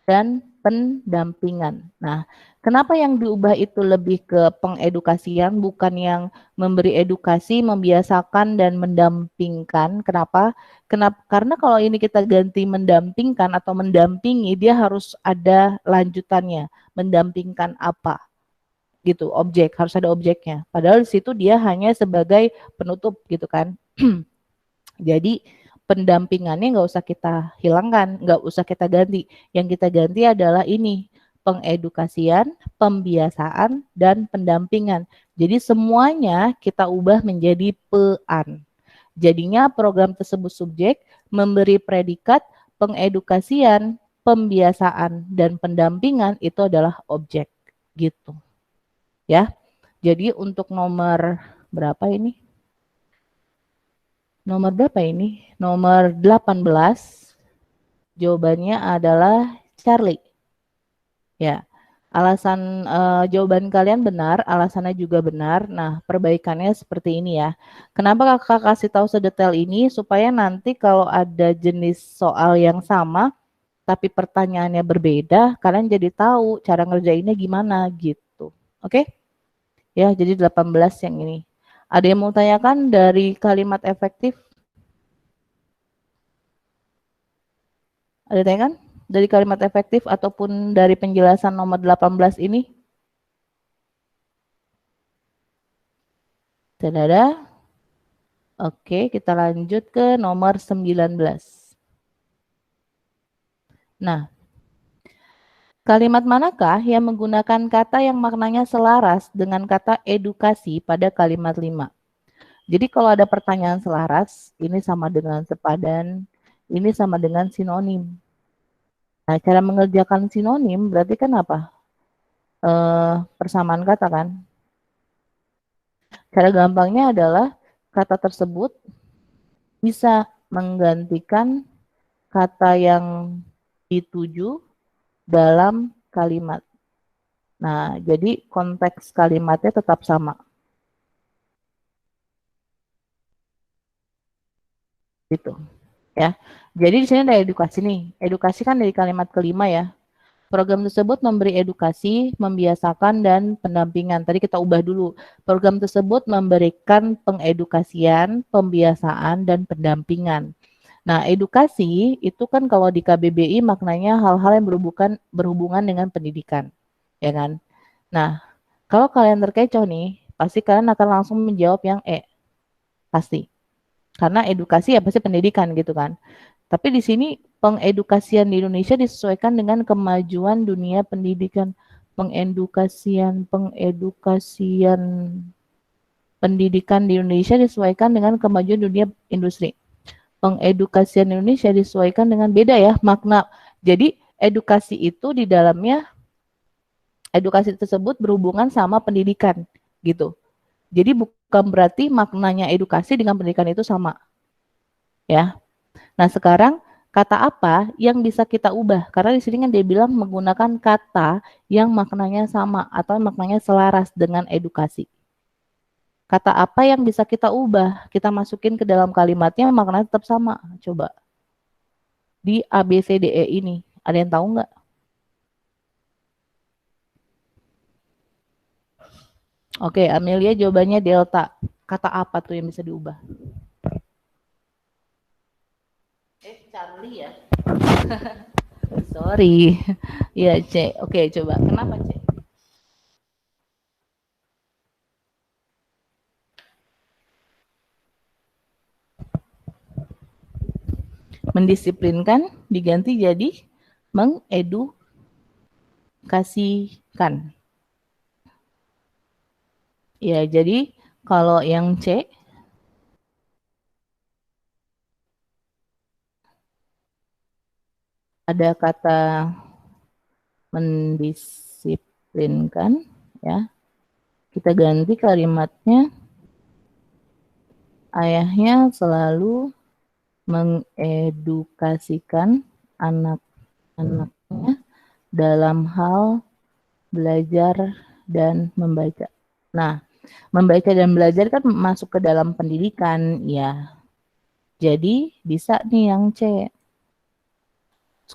dan pendampingan. Nah, kenapa yang diubah itu lebih ke pengedukasian, bukan yang memberi edukasi, membiasakan, dan mendampingkan? Kenapa? Karena kalau ini kita ganti mendampingkan atau mendampingi, dia harus ada lanjutannya. Mendampingkan apa? Gitu, objek, harus ada objeknya. Padahal di situ dia hanya sebagai penutup gitu kan. Jadi pendampingannya nggak usah kita hilangkan, nggak usah kita ganti. Yang kita ganti adalah ini, pengedukasian, pembiasaan, dan pendampingan. Jadi semuanya kita ubah menjadi pean. Jadinya program tersebut subjek, memberi predikat, pengedukasian, pembiasaan, dan pendampingan itu adalah objek. Gitu. Ya. Jadi untuk nomor berapa ini? Nomor berapa ini? Nomor 18. Jawabannya adalah Charlie. Ya. Alasan jawaban kalian benar, alasannya juga benar. Nah, perbaikannya seperti ini ya. Kenapa Kakak kasih tahu sedetail ini? Supaya nanti kalau ada jenis soal yang sama, tapi pertanyaannya berbeda, kalian jadi tahu cara ngerjainnya gimana gitu. Oke? Ya, jadi 18 yang ini. Ada yang mau tanyakan dari kalimat efektif? Ada tanyakan dari kalimat efektif ataupun dari penjelasan nomor 18 ini? Tidak ada? Oke, kita lanjut ke nomor 19. Nah, kalimat manakah yang menggunakan kata yang maknanya selaras dengan kata edukasi pada kalimat 5? Jadi kalau ada pertanyaan selaras, ini sama dengan sepadan, ini sama dengan sinonim. Nah, cara mengerjakan sinonim berarti kan apa? Persamaan kata kan? Cara gampangnya adalah kata tersebut bisa menggantikan kata yang dituju dalam kalimat. Nah, jadi konteks kalimatnya tetap sama. Gitu. Ya. Jadi di sini ada edukasi nih. Edukasi kan dari kalimat kelima ya. Program tersebut memberi edukasi, membiasakan, dan pendampingan. Tadi kita ubah dulu. Program tersebut memberikan pengedukasian, pembiasaan, dan pendampingan. Nah, edukasi itu kan kalau di KBBI maknanya hal-hal yang berhubungan dengan pendidikan, ya kan? Nah, kalau kalian terkecoh nih, pasti kalian akan langsung menjawab yang pasti. Karena edukasi ya pasti pendidikan gitu kan. Tapi di sini pengedukasian di Indonesia disesuaikan dengan kemajuan dunia pendidikan. Pengedukasian pendidikan di Indonesia disesuaikan dengan kemajuan dunia industri. Pengedukasian Indonesia disesuaikan dengan beda ya makna. Jadi edukasi itu di dalamnya edukasi tersebut berhubungan sama pendidikan gitu. Jadi bukan berarti maknanya edukasi dengan pendidikan itu sama. Ya. Nah, sekarang kata apa yang bisa kita ubah? Karena di sini kan dia bilang menggunakan kata yang maknanya sama atau maknanya selaras dengan edukasi. Kata apa yang bisa kita ubah? Kita masukin ke dalam kalimatnya maknanya tetap sama. Coba. Di A, B, C, D, E ini. Ada yang tahu nggak? Oke, Amelia jawabannya delta. Kata apa tuh yang bisa diubah? Charlie ya? Sorry. Iya, C. Oke, coba. Kenapa, C? Mendisiplinkan diganti jadi mengedukasikan. Ya, jadi kalau yang C ada kata mendisiplinkan, ya. Kita ganti kalimatnya, ayahnya selalu mengedukasikan anak-anaknya dalam hal belajar dan membaca. Nah, membaca dan belajar kan masuk ke dalam pendidikan, ya. Jadi bisa nih yang C.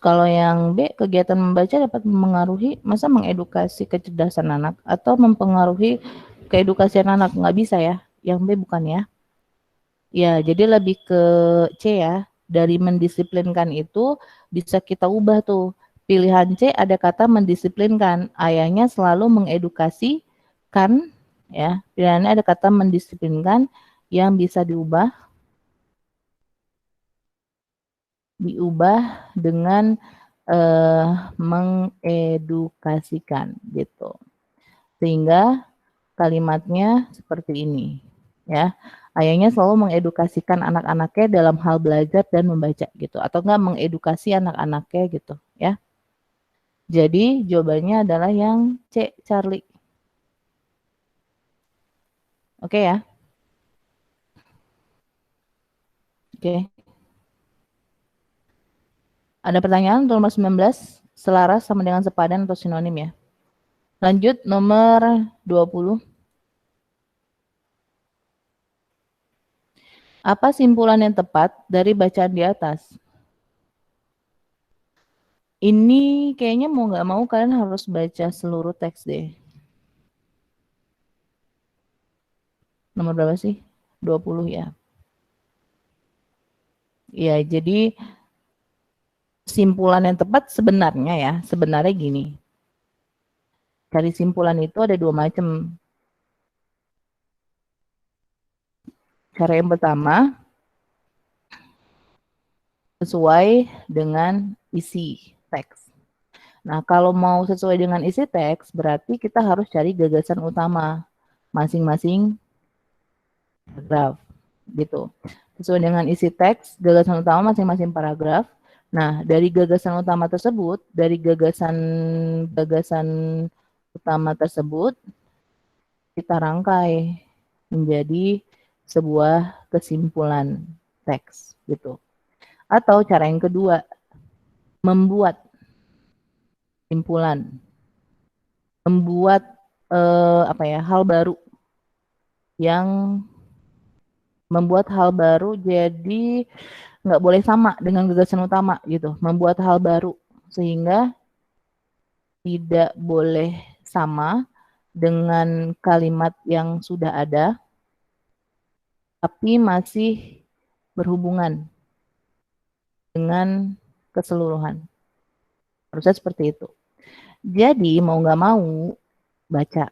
Kalau yang B, kegiatan membaca dapat mengaruhi, masa mengedukasi kecerdasan anak atau mempengaruhi keedukasian anak? Nggak bisa ya, yang B bukan ya. Ya, jadi lebih ke C ya. Dari mendisiplinkan itu bisa kita ubah tuh. Pilihan C ada kata mendisiplinkan. Ayahnya selalu mengedukasikan, ya. Pilihannya ada kata mendisiplinkan yang bisa diubah dengan mengedukasikan gitu. Sehingga kalimatnya seperti ini, ya. Ayahnya selalu mengedukasikan anak-anaknya dalam hal belajar dan membaca gitu, atau enggak mengedukasi anak-anaknya gitu, ya. Jadi jawabannya adalah yang C, Charlie. Oke ya. Oke. Ada pertanyaan untuk nomor 19, selaras sama dengan sepadan atau sinonim ya. Lanjut nomor 20. Apa simpulan yang tepat dari bacaan di atas? Ini kayaknya mau nggak mau kalian harus baca seluruh teks deh. Nomor berapa sih? 20 ya. Ya, jadi simpulan yang tepat sebenarnya ya, sebenarnya gini. Cari simpulan itu ada dua macam. Cara yang pertama, sesuai dengan isi teks. Nah, kalau mau sesuai dengan isi teks, berarti kita harus cari gagasan utama masing-masing paragraf, gitu. Sesuai dengan isi teks, gagasan utama masing-masing paragraf. Nah, dari gagasan utama tersebut, dari gagasan utama tersebut, kita rangkai menjadi sebuah kesimpulan teks, gitu. Atau cara yang kedua, membuat simpulan, membuat hal baru, yang membuat hal baru jadi nggak boleh sama dengan gagasan utama gitu, membuat hal baru sehingga tidak boleh sama dengan kalimat yang sudah ada, tapi masih berhubungan dengan keseluruhan. Harusnya seperti itu. Jadi mau nggak mau baca,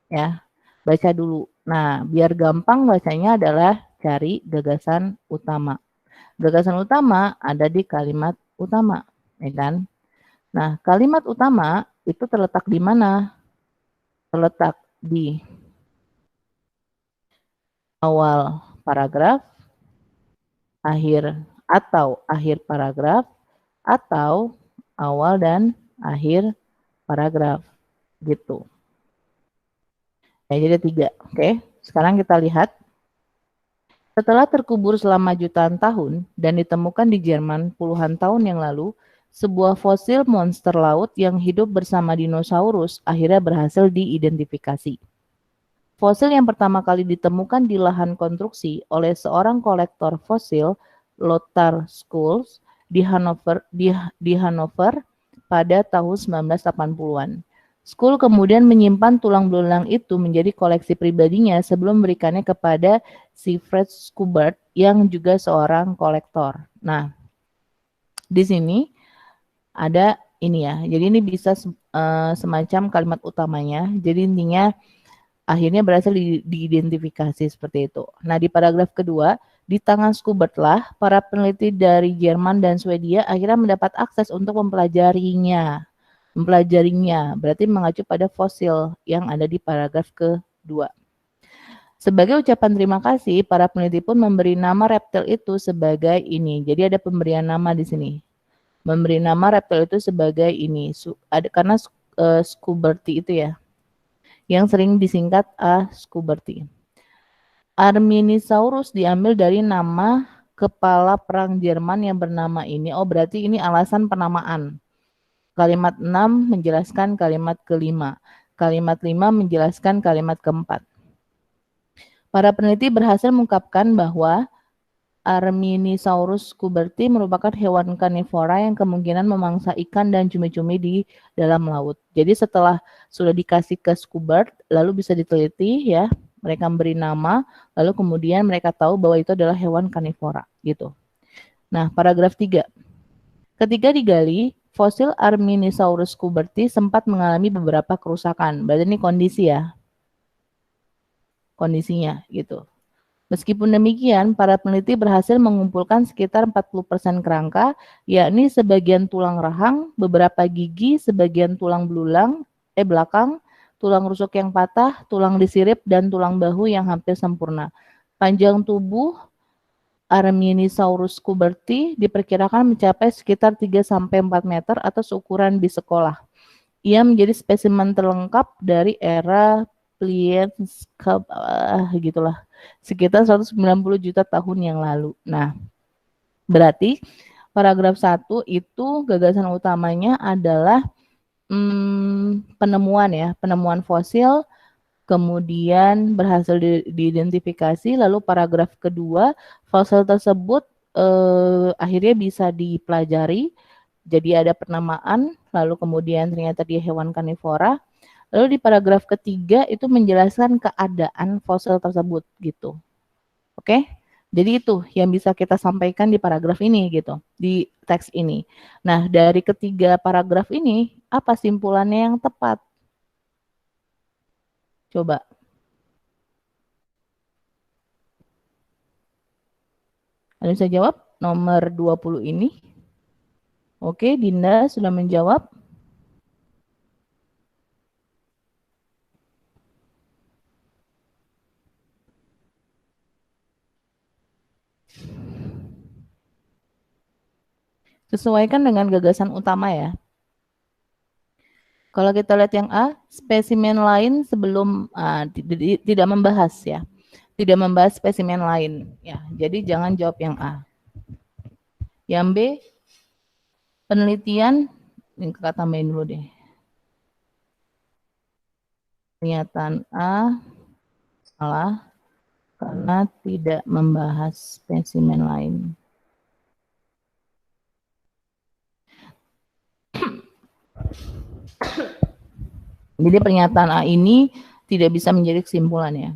ya, baca dulu. Nah, biar gampang bacanya adalah cari gagasan utama. Gagasan utama ada di kalimat utama, ya kan? Nah, kalimat utama itu terletak di mana? Terletak di awal paragraf, akhir paragraf, atau awal dan akhir paragraf, gitu. Ya, jadi ada 3. Oke, sekarang kita lihat. Setelah terkubur selama jutaan tahun dan ditemukan di Jerman puluhan tahun yang lalu, sebuah fosil monster laut yang hidup bersama dinosaurus akhirnya berhasil diidentifikasi. Fosil yang pertama kali ditemukan di lahan konstruksi oleh seorang kolektor fosil, Lothar Schulz, di Hanover pada tahun 1980-an. Skull kemudian menyimpan tulang belulang itu menjadi koleksi pribadinya sebelum memberikannya kepada Siegfried Schubert yang juga seorang kolektor. Nah, di sini ada ini ya. Jadi ini bisa semacam kalimat utamanya. Jadi intinya akhirnya berhasil diidentifikasi seperti itu. Nah, di paragraf kedua, Di tangan Schubertlah, para peneliti dari Jerman dan Swedia akhirnya mendapat akses untuk mempelajarinya. Berarti mengacu pada fosil yang ada di paragraf kedua. Sebagai ucapan terima kasih, para peneliti pun memberi nama reptil itu sebagai ini. Jadi ada pemberian nama di sini. Memberi nama reptil itu sebagai ini. Karena Schuberti itu ya, yang sering disingkat A. Schuberti. Arminisaurus diambil dari nama kepala perang Jerman yang bernama ini. Oh, berarti ini alasan penamaan. Kalimat 6 menjelaskan kalimat kelima. Kalimat 5 menjelaskan kalimat keempat. Para peneliti berhasil mengungkapkan bahwa Arminisaurus schuberti merupakan hewan karnivora yang kemungkinan memangsa ikan dan cumi-cumi di dalam laut. Jadi setelah sudah dikasih ke Schubert, lalu bisa diteliti ya, mereka memberi nama, lalu kemudian mereka tahu bahwa itu adalah hewan karnivora gitu. Nah, paragraf 3. Ketika digali, fosil Arminisaurus schuberti sempat mengalami beberapa kerusakan. Berarti ini kondisi ya. Kondisinya gitu. Meskipun demikian, para peneliti berhasil mengumpulkan sekitar 40% kerangka, yakni sebagian tulang rahang, beberapa gigi, sebagian tulang belakang, tulang rusuk yang patah, tulang disirip, dan tulang bahu yang hampir sempurna. Panjang tubuh Arminisaurus schuberti diperkirakan mencapai sekitar 3-4 meter atau seukuran bis sekolah. Ia menjadi spesimen terlengkap dari era Pliensky, gitulah, sekitar 190 juta tahun yang lalu. Nah, berarti paragraf 1 itu gagasan utamanya adalah penemuan fosil, kemudian berhasil diidentifikasi, lalu paragraf kedua, fosil tersebut akhirnya bisa dipelajari, jadi ada penamaan, lalu kemudian ternyata dia hewan karnivora. Lalu di paragraf ketiga itu menjelaskan keadaan fosil tersebut gitu. Oke? Jadi itu yang bisa kita sampaikan di paragraf ini gitu, di teks ini. Nah, dari ketiga paragraf ini, apa simpulannya yang tepat? Coba. Ada bisa jawab? Nomor 20 ini. Oke, Dinda sudah menjawab. Sesuaikan dengan gagasan utama ya. Kalau kita lihat yang A, spesimen lain sebelum tidak membahas ya. Tidak membahas spesimen lain ya. Jadi jangan jawab yang A. Yang B, penelitian, ini kita tambahin dulu deh. Pernyataan A salah karena tidak membahas spesimen lain. Jadi pernyataan A ini tidak bisa menjadi kesimpulan ya.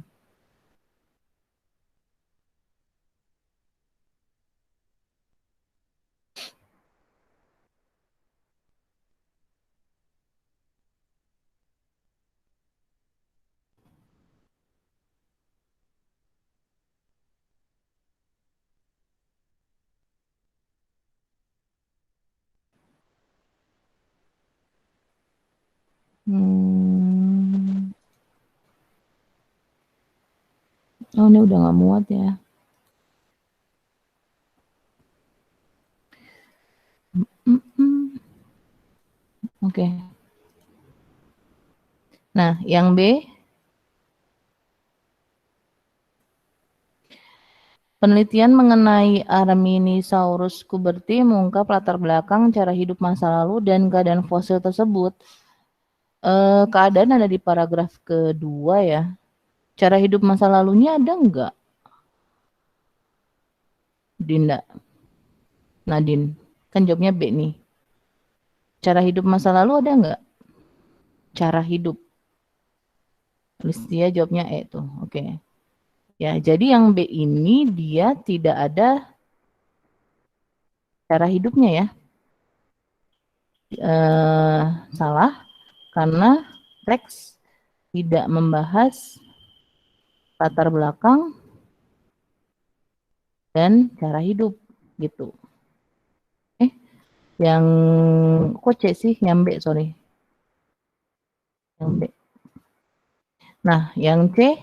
Oh, ini udah nggak muat ya. Oke. Nah, yang B, penelitian mengenai Arminisaurus schuberti mengungkap latar belakang, cara hidup masa lalu, dan keadaan fosil tersebut. Keadaan ada di paragraf kedua ya. Cara hidup masa lalunya ada nggak, Dinda? Nadine, kan jawabnya B nih. Cara hidup masa lalu ada nggak? Cara hidup. Listia jawabnya E tuh, oke. Ya, jadi yang B ini dia tidak ada cara hidupnya ya. Salah karena Rex tidak membahas latar belakang dan cara hidup gitu. Yang kok C sih? Yang B, sorry. Yang B. Nah, yang C,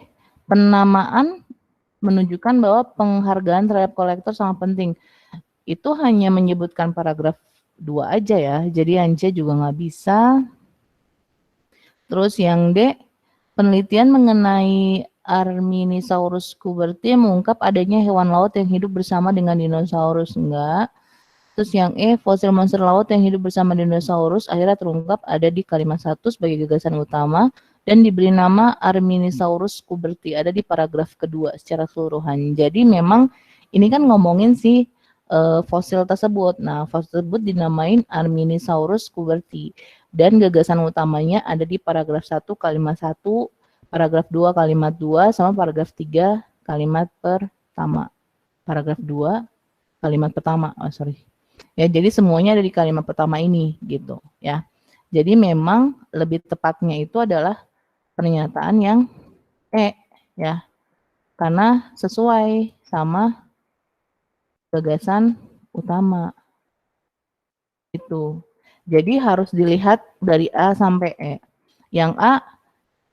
penamaan menunjukkan bahwa penghargaan terhadap kolektor sangat penting. Itu hanya menyebutkan paragraf 2 aja ya, jadi yang C juga nggak bisa. Terus yang D, penelitian mengenai Arminisaurus cuberti mengungkap adanya hewan laut yang hidup bersama dengan dinosaurus. Enggak. Terus yang E, fosil monster laut yang hidup bersama dinosaurus akhirnya terungkap ada di kalimat 1 sebagai gagasan utama dan diberi nama Arminisaurus cuberti, ada di paragraf kedua secara keseluruhan. Jadi memang ini kan ngomongin si fosil tersebut. Nah, fosil tersebut dinamain Arminisaurus cuberti dan gagasan utamanya ada di paragraf 1 kalimat 1, paragraf 2 kalimat 2 sama paragraf 3 kalimat pertama. Paragraf 2 kalimat pertama. Oh, sorry. Ya, jadi semuanya ada di kalimat pertama ini gitu ya. Jadi memang lebih tepatnya itu adalah pernyataan yang E ya. Karena sesuai sama gagasan utama. Itu. Jadi harus dilihat dari A sampai E. Yang A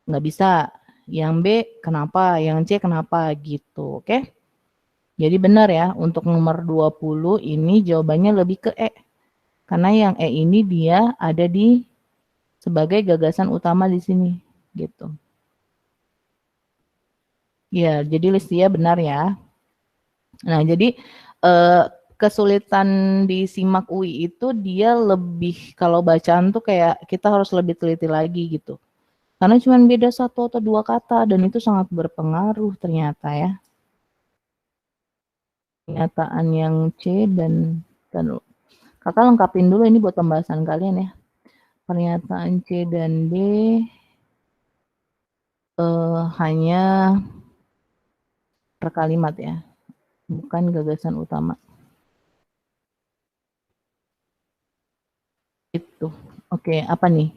nggak bisa, yang B kenapa, yang C kenapa gitu, oke? Jadi benar ya, untuk nomor 20 ini jawabannya lebih ke E. Karena yang E ini dia ada di sebagai gagasan utama di sini, gitu. Ya, jadi Listia benar ya. Nah, jadi kesulitan di SIMAK UI itu dia lebih kalau bacaan tuh kayak kita harus lebih teliti lagi gitu. Karena cuma beda 1 atau 2 kata dan itu sangat berpengaruh ternyata ya. Pernyataan yang C dan Kakak lengkapin dulu ini buat pembahasan kalian ya. Pernyataan C dan D hanya per kalimat ya, bukan gagasan utama. Itu. Oke, apa nih?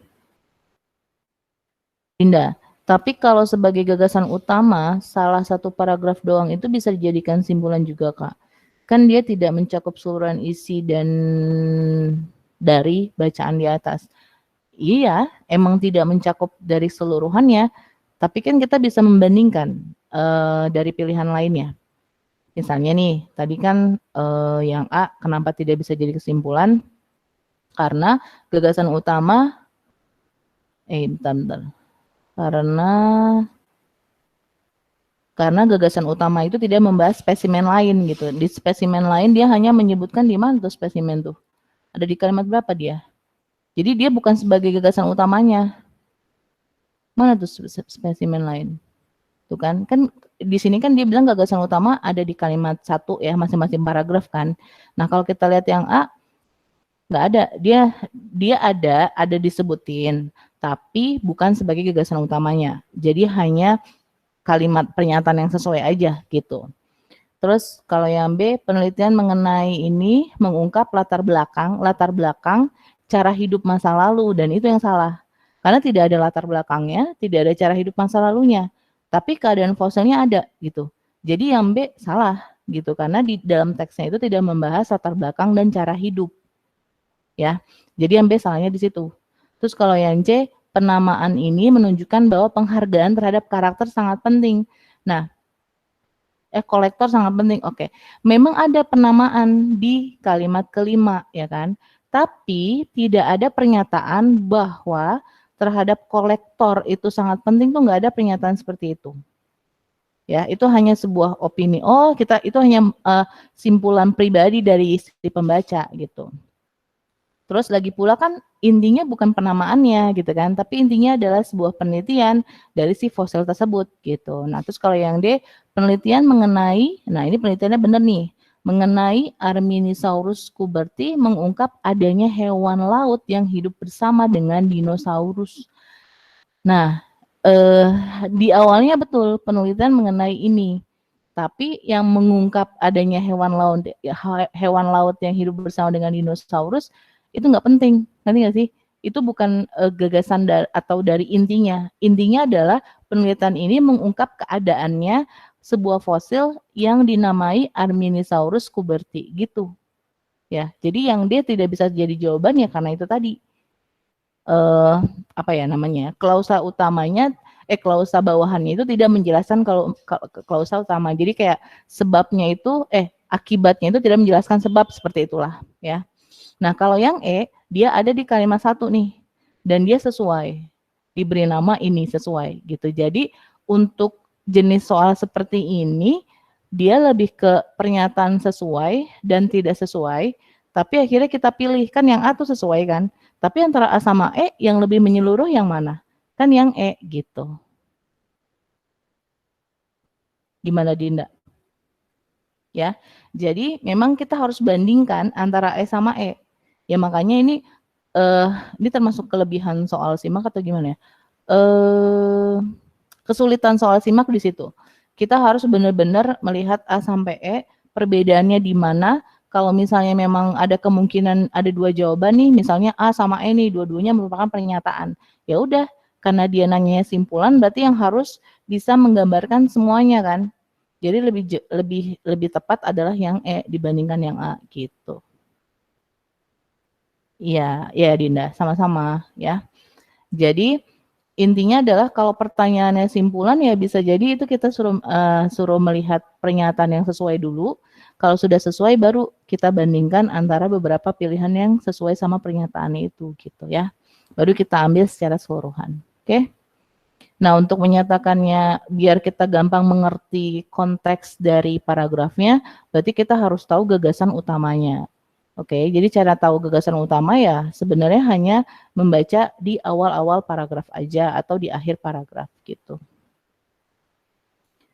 Pindah. Tapi kalau sebagai gagasan utama, salah satu paragraf doang itu bisa dijadikan simpulan juga, Kak. Kan dia tidak mencakup seluruhan isi dan dari bacaan di atas. Iya, emang tidak mencakup dari seluruhannya, tapi kan kita bisa membandingkan dari pilihan lainnya. Misalnya nih, tadi kan yang A kenapa tidak bisa jadi kesimpulan? Karena gagasan utama, bentar. Karena gagasan utama itu tidak membahas spesimen lain gitu. Di spesimen lain dia hanya menyebutkan di mana tuh spesimen tuh. Ada di kalimat berapa dia? Jadi dia bukan sebagai gagasan utamanya. Mana tuh spesimen lain? Tuh kan di sini kan dia bilang gagasan utama ada di kalimat 1 ya, masing-masing paragraf kan. Nah, kalau kita lihat yang A nggak ada, dia ada disebutin, tapi bukan sebagai gagasan utamanya. Jadi hanya kalimat pernyataan yang sesuai aja gitu. Terus kalau yang B, penelitian mengenai ini mengungkap latar belakang cara hidup masa lalu, dan itu yang salah. Karena tidak ada latar belakangnya, tidak ada cara hidup masa lalunya. Tapi keadaan fosilnya ada gitu. Jadi yang B salah gitu, karena di dalam teksnya itu tidak membahas latar belakang dan cara hidup. Ya. Jadi yang B salahnya di situ. Terus kalau yang C, penamaan ini menunjukkan bahwa penghargaan terhadap karakter sangat penting. Nah, kolektor sangat penting. Oke. Memang ada penamaan di kalimat kelima, ya kan? Tapi tidak ada pernyataan bahwa terhadap kolektor itu sangat penting, tuh nggak ada pernyataan seperti itu. Ya, itu hanya sebuah opini. Oh, itu hanya simpulan pribadi dari si pembaca gitu. Terus lagi pula kan intinya bukan penamaannya gitu kan, tapi intinya adalah sebuah penelitian dari si fosil tersebut gitu. Nah, terus kalau yang D, penelitian mengenai, nah ini penelitiannya benar nih, mengenai Arminisaurus cuberti mengungkap adanya hewan laut yang hidup bersama dengan dinosaurus. Nah, di awalnya betul penelitian mengenai ini, tapi yang mengungkap adanya hewan laut yang hidup bersama dengan dinosaurus itu nggak penting, ngerti nggak sih? Itu bukan gagasan atau dari intinya. Intinya adalah penelitian ini mengungkap keadaannya sebuah fosil yang dinamai Arminisaurus kuberti gitu. Ya, jadi yang dia tidak bisa jadi jawaban ya karena itu tadi. Apa ya namanya? Klausa utamanya klausa bawahannya itu tidak menjelaskan kalau klausa utama. Jadi kayak sebabnya itu akibatnya itu tidak menjelaskan sebab, seperti itulah ya. Nah, kalau yang dia ada di kalimat 1 nih dan dia sesuai. Diberi nama ini sesuai gitu. Jadi untuk jenis soal seperti ini dia lebih ke pernyataan sesuai dan tidak sesuai, tapi akhirnya kita pilih kan yang A tuh sesuai kan. Tapi antara A sama E yang lebih menyeluruh yang mana? Kan yang E gitu. Gimana Dinda? Ya. Jadi memang kita harus bandingkan antara E sama E. Ya makanya ini termasuk kelebihan soal simak atau gimana ya? Kesulitan soal simak di situ. Kita harus benar-benar melihat A sampai E, perbedaannya di mana. Kalau misalnya memang ada kemungkinan ada dua jawaban nih, misalnya A sama E nih, dua-duanya merupakan pernyataan. Ya udah, karena dia nanya simpulan, berarti yang harus bisa menggambarkan semuanya kan. Jadi lebih tepat adalah yang E dibandingkan yang A gitu. Iya, ya Dinda, sama-sama ya. Jadi intinya adalah kalau pertanyaannya simpulan ya bisa jadi itu kita suruh melihat pernyataan yang sesuai dulu. Kalau sudah sesuai baru kita bandingkan antara beberapa pilihan yang sesuai sama pernyataannya itu gitu ya. Baru kita ambil secara keseluruhan. Oke. Nah, untuk menyatakannya biar kita gampang mengerti konteks dari paragrafnya, berarti kita harus tahu gagasan utamanya. Oke, jadi cara tahu gagasan utama ya sebenarnya hanya membaca di awal-awal paragraf aja atau di akhir paragraf gitu.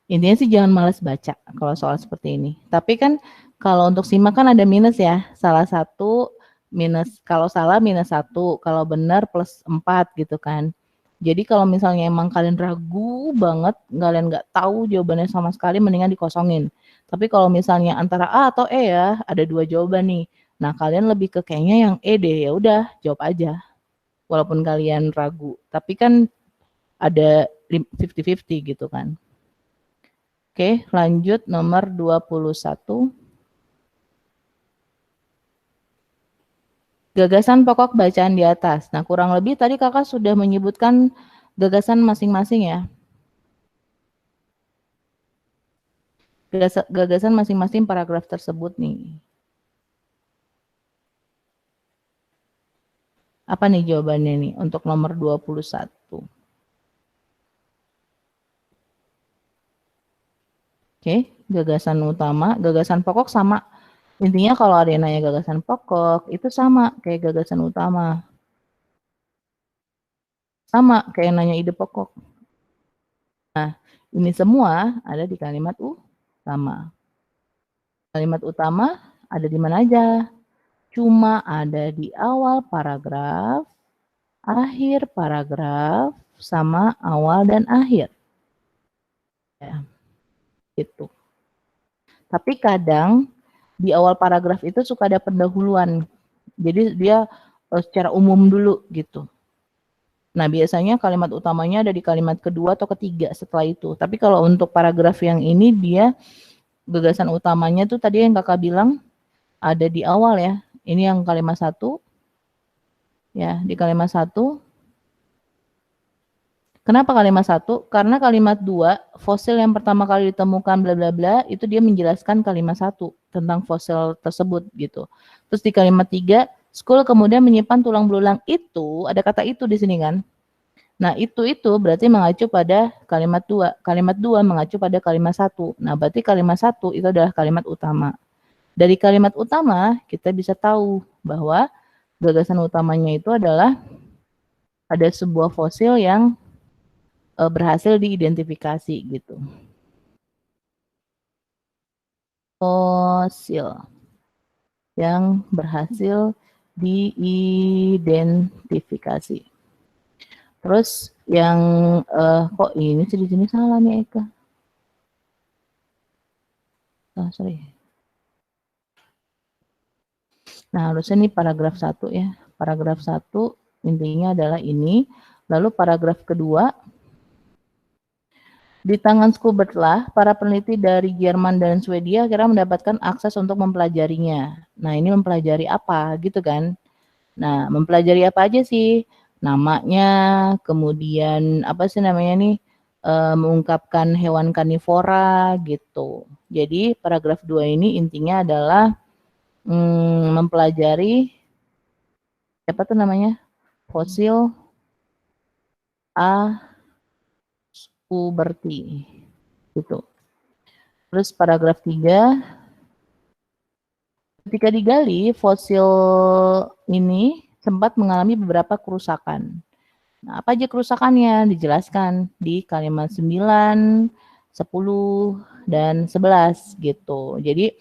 Intinya sih jangan malas baca kalau soal seperti ini. Tapi kan kalau untuk simak kan ada minus ya. Salah satu minus, kalau salah minus 1, kalau benar plus 4 gitu kan. Jadi kalau misalnya emang kalian ragu banget, kalian nggak tahu jawabannya sama sekali, mendingan dikosongin. Tapi kalau misalnya antara A atau E ya, ada dua jawaban nih. Nah, kalian lebih ke kayaknya yang E deh, ya udah jawab aja. Walaupun kalian ragu. Tapi kan ada 50-50 gitu kan. Oke, lanjut nomor 21. Gagasan pokok bacaan di atas. Nah, kurang lebih tadi kakak sudah menyebutkan gagasan masing-masing ya. Gagasan masing-masing paragraf tersebut nih. Apa nih jawabannya nih untuk nomor 21? Oke, gagasan utama, gagasan pokok sama. Intinya kalau ada yang nanya gagasan pokok, itu sama kayak gagasan utama. Sama kayak yang nanya ide pokok. Nah, ini semua ada di kalimat utama. Kalimat utama ada di mana aja? Cuma ada di awal paragraf, akhir paragraf, sama awal dan akhir. Ya, gitu. Tapi kadang di awal paragraf itu suka ada pendahuluan. Jadi dia secara umum dulu gitu. Nah, biasanya kalimat utamanya ada di kalimat kedua atau ketiga setelah itu. Tapi kalau untuk paragraf yang ini dia gagasan utamanya tuh tadi yang kakak bilang ada di awal ya. Ini yang kalimat 1. Ya, di kalimat 1. Kenapa kalimat 1? Karena kalimat 2, fosil yang pertama kali ditemukan bla bla bla, itu dia menjelaskan kalimat 1 tentang fosil tersebut gitu. Terus di kalimat 3, School kemudian menyimpan tulang belulang itu, ada kata itu di sini kan. Nah, itu berarti mengacu pada kalimat 2. Kalimat 2 mengacu pada kalimat 1. Nah, berarti kalimat 1 itu adalah kalimat utama. Dari kalimat utama, kita bisa tahu bahwa gagasan utamanya itu adalah ada sebuah fosil yang berhasil diidentifikasi gitu. Fosil yang berhasil diidentifikasi. Terus yang kok ini sih di sini salah nih Eka. Oh, sorry. Nah, harusnya ini paragraf 1 ya. Paragraf 1 intinya adalah ini. Lalu paragraf kedua Di tangan Schubert-lah, para peneliti dari Jerman dan Swedia akhirnya mendapatkan akses untuk mempelajarinya. Nah, ini mempelajari apa gitu kan? Nah, mempelajari apa aja sih? Namanya, kemudian apa sih namanya nih? Mengungkapkan hewan karnivora gitu. Jadi, paragraf 2 ini intinya adalah mempelajari apa tuh namanya? Fosil A. Schuberti. Gitu. Terus paragraf 3, ketika digali, fosil ini sempat mengalami beberapa kerusakan. Nah, apa aja kerusakannya? Dijelaskan di kalimat 9, 10, dan 11 gitu. Jadi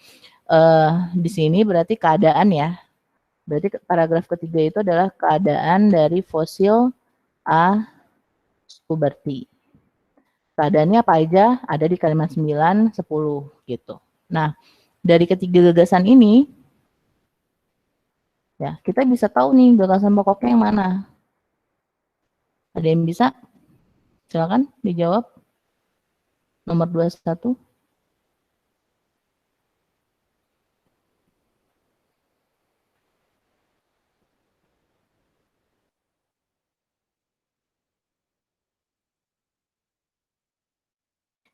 di sini berarti keadaan ya. Berarti paragraf ketiga itu adalah keadaan dari fosil A. Schuberti. Keadaannya apa aja? Ada di kalimat 9, 10 gitu. Nah, dari ketiga gagasan ini ya, kita bisa tahu nih gagasan pokoknya yang mana. Ada yang bisa? Silakan dijawab. Nomor 21.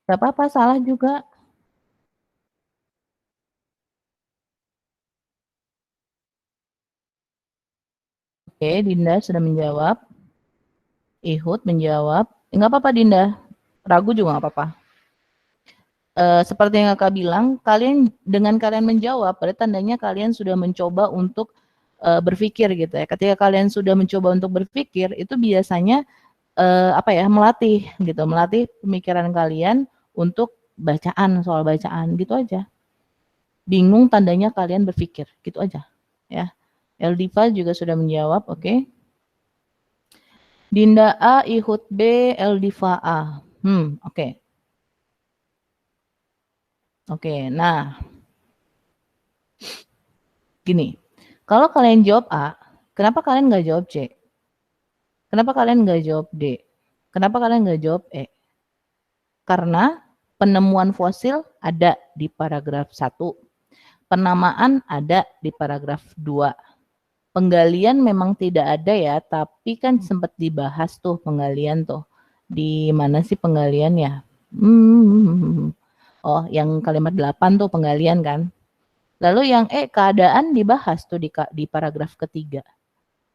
Gak apa-apa, salah juga. Oke, Dinda sudah menjawab. Ihud menjawab. Enggak apa-apa, Dinda. Ragu juga enggak apa-apa. Seperti yang kakak bilang, kalian dengan kalian menjawab, berarti tandanya kalian sudah mencoba untuk berpikir gitu ya. Ketika kalian sudah mencoba untuk berpikir, itu biasanya apa ya, melatih gitu, melatih pemikiran kalian untuk bacaan, soal bacaan gitu aja. Bingung tandanya kalian berpikir, gitu aja ya. Eldiva juga sudah menjawab, oke. Dinda A, Ihud B, Eldiva A. Oke. Oke, nah gini, kalau kalian jawab A, kenapa kalian nggak jawab C? Kenapa kalian nggak jawab D? Kenapa kalian nggak jawab E? Karena penemuan fosil ada di paragraf 1. Penamaan ada di paragraf 2. Penggalian memang tidak ada ya, tapi kan sempat dibahas tuh penggalian tuh. Di mana sih penggalian ya? Oh, yang kalimat 8 tuh penggalian kan. Lalu yang keadaan dibahas tuh di paragraf ketiga.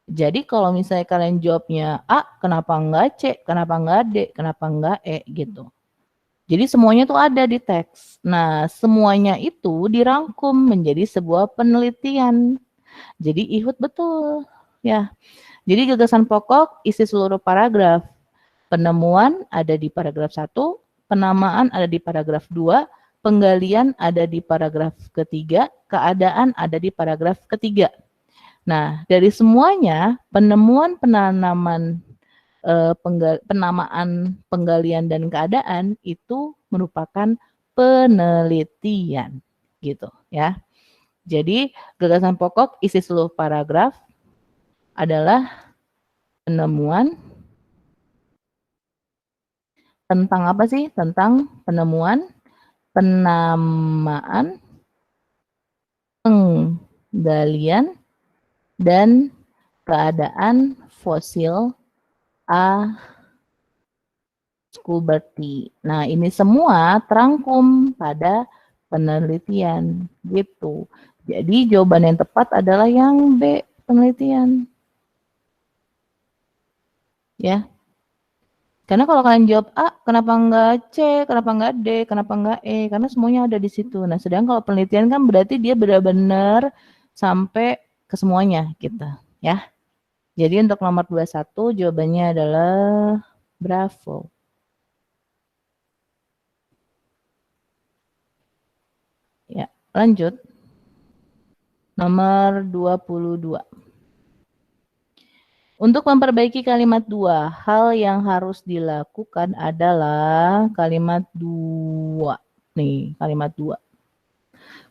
Jadi kalau misalnya kalian jawabnya A, kenapa enggak C, kenapa enggak D, kenapa enggak E gitu. Jadi semuanya tuh ada di teks. Nah, semuanya itu dirangkum menjadi sebuah penelitian. Jadi Ihud betul. Ya. Jadi gagasan pokok isi seluruh paragraf. Penemuan ada di paragraf 1, penamaan ada di paragraf 2, penggalian ada di paragraf ketiga, keadaan ada di paragraf ketiga. Nah, dari semuanya penemuan, penanaman, penamaan, penggalian dan keadaan itu merupakan penelitian gitu ya. Jadi gagasan pokok isi seluruh paragraf adalah penemuan tentang apa sih? Tentang penemuan, penamaan, penggalian, dan keadaan fosil A. Schuberti. Nah, ini semua terangkum pada penelitian gitu. Jadi jawaban yang tepat adalah yang B, penelitian. Ya. Karena kalau kalian jawab A, kenapa enggak C, kenapa enggak D, kenapa enggak E? Karena semuanya ada di situ. Nah, sedangkan kalau penelitian kan berarti dia benar-benar sampai ke semuanya gitu, ya. Jadi untuk nomor 21 jawabannya adalah bravo. Ya, lanjut. Nomor 22. Untuk memperbaiki kalimat 2, hal yang harus dilakukan adalah kalimat 2. Nih, kalimat 2.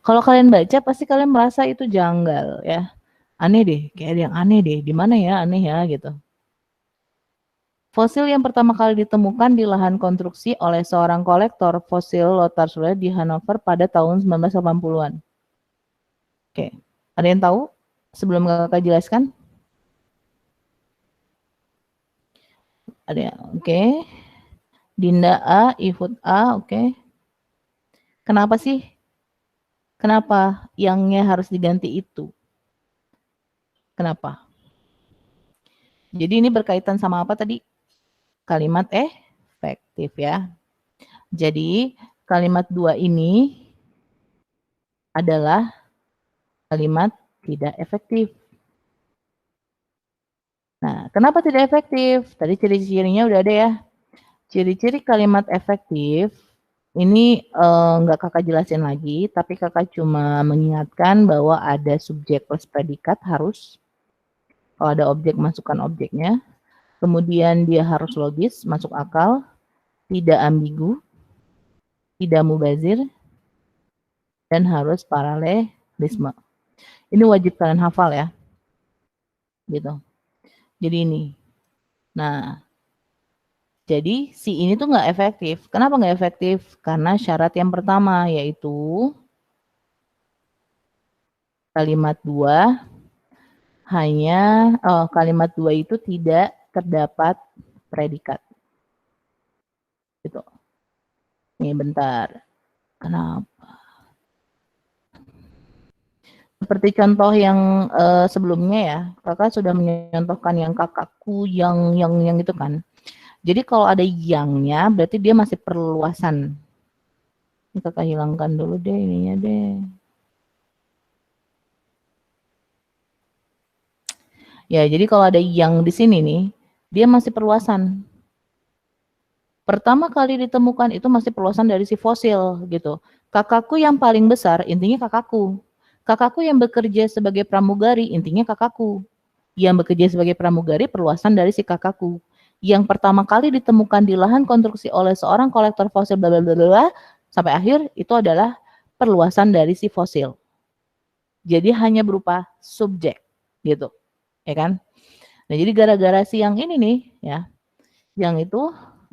Kalau kalian baca pasti kalian merasa itu janggal ya. Aneh deh, kayak ada yang aneh deh. Di mana ya aneh ya gitu. Fosil yang pertama kali ditemukan di lahan konstruksi oleh seorang kolektor fosil Lothar Schule di Hanover pada tahun 1980-an. Oke, ada yang tahu sebelum kakak jelaskan? Ada yang, oke. Dinda A, Ihud A, oke. Kenapa sih? Kenapa yangnya harus diganti itu? Kenapa? Jadi ini berkaitan sama apa tadi? Kalimat efektif ya. Jadi kalimat 2 ini adalah kalimat tidak efektif. Nah, kenapa tidak efektif? Tadi ciri-cirinya udah ada ya. Ciri-ciri kalimat efektif ini nggak kakak jelasin lagi, tapi kakak cuma mengingatkan bahwa ada subjek plus predikat harus. Kalau ada objek, masukkan objeknya. Kemudian dia harus logis, masuk akal, tidak ambigu, tidak mubazir, dan harus paralelisme. Ini wajib kalian hafal ya. Gitu. Jadi ini. Nah, jadi si ini tuh nggak efektif. Kenapa nggak efektif? Karena syarat yang pertama yaitu kalimat 2 kalimat 2 itu tidak terdapat predikat. Gitu. Nih bentar. Kenapa? Seperti contoh yang sebelumnya ya, kakak sudah menyontohkan yang kakakku yang itu kan. Jadi kalau ada yangnya, berarti dia masih perluasan. Ini kakak hilangkan dulu deh ininya deh. Ya, jadi kalau ada yang di sini nih, dia masih perluasan. Pertama kali ditemukan itu masih perluasan dari si fosil gitu. Kakakku yang paling besar, intinya kakakku. Kakakku yang bekerja sebagai pramugari, intinya kakakku. Yang bekerja sebagai pramugari, perluasan dari si kakakku. Yang pertama kali ditemukan di lahan konstruksi oleh seorang kolektor fosil bla bla bla bla sampai akhir itu adalah perluasan dari si fosil. Jadi hanya berupa subjek gitu. Ya kan? Nah, jadi gara-gara si yang ini nih ya. Yang itu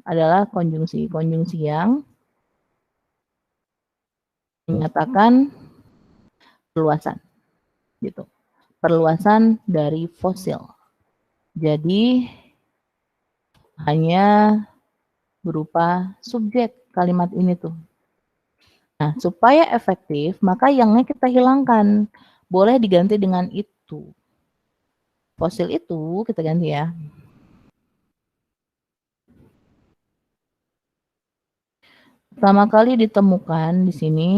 adalah konjungsi yang menyatakan perluasan gitu. Perluasan dari fosil. Jadi hanya berupa subjek kalimat ini tuh. Nah, supaya efektif, maka yangnya kita hilangkan. Boleh diganti dengan itu. Fosil itu kita ganti ya. Pertama kali ditemukan di sini.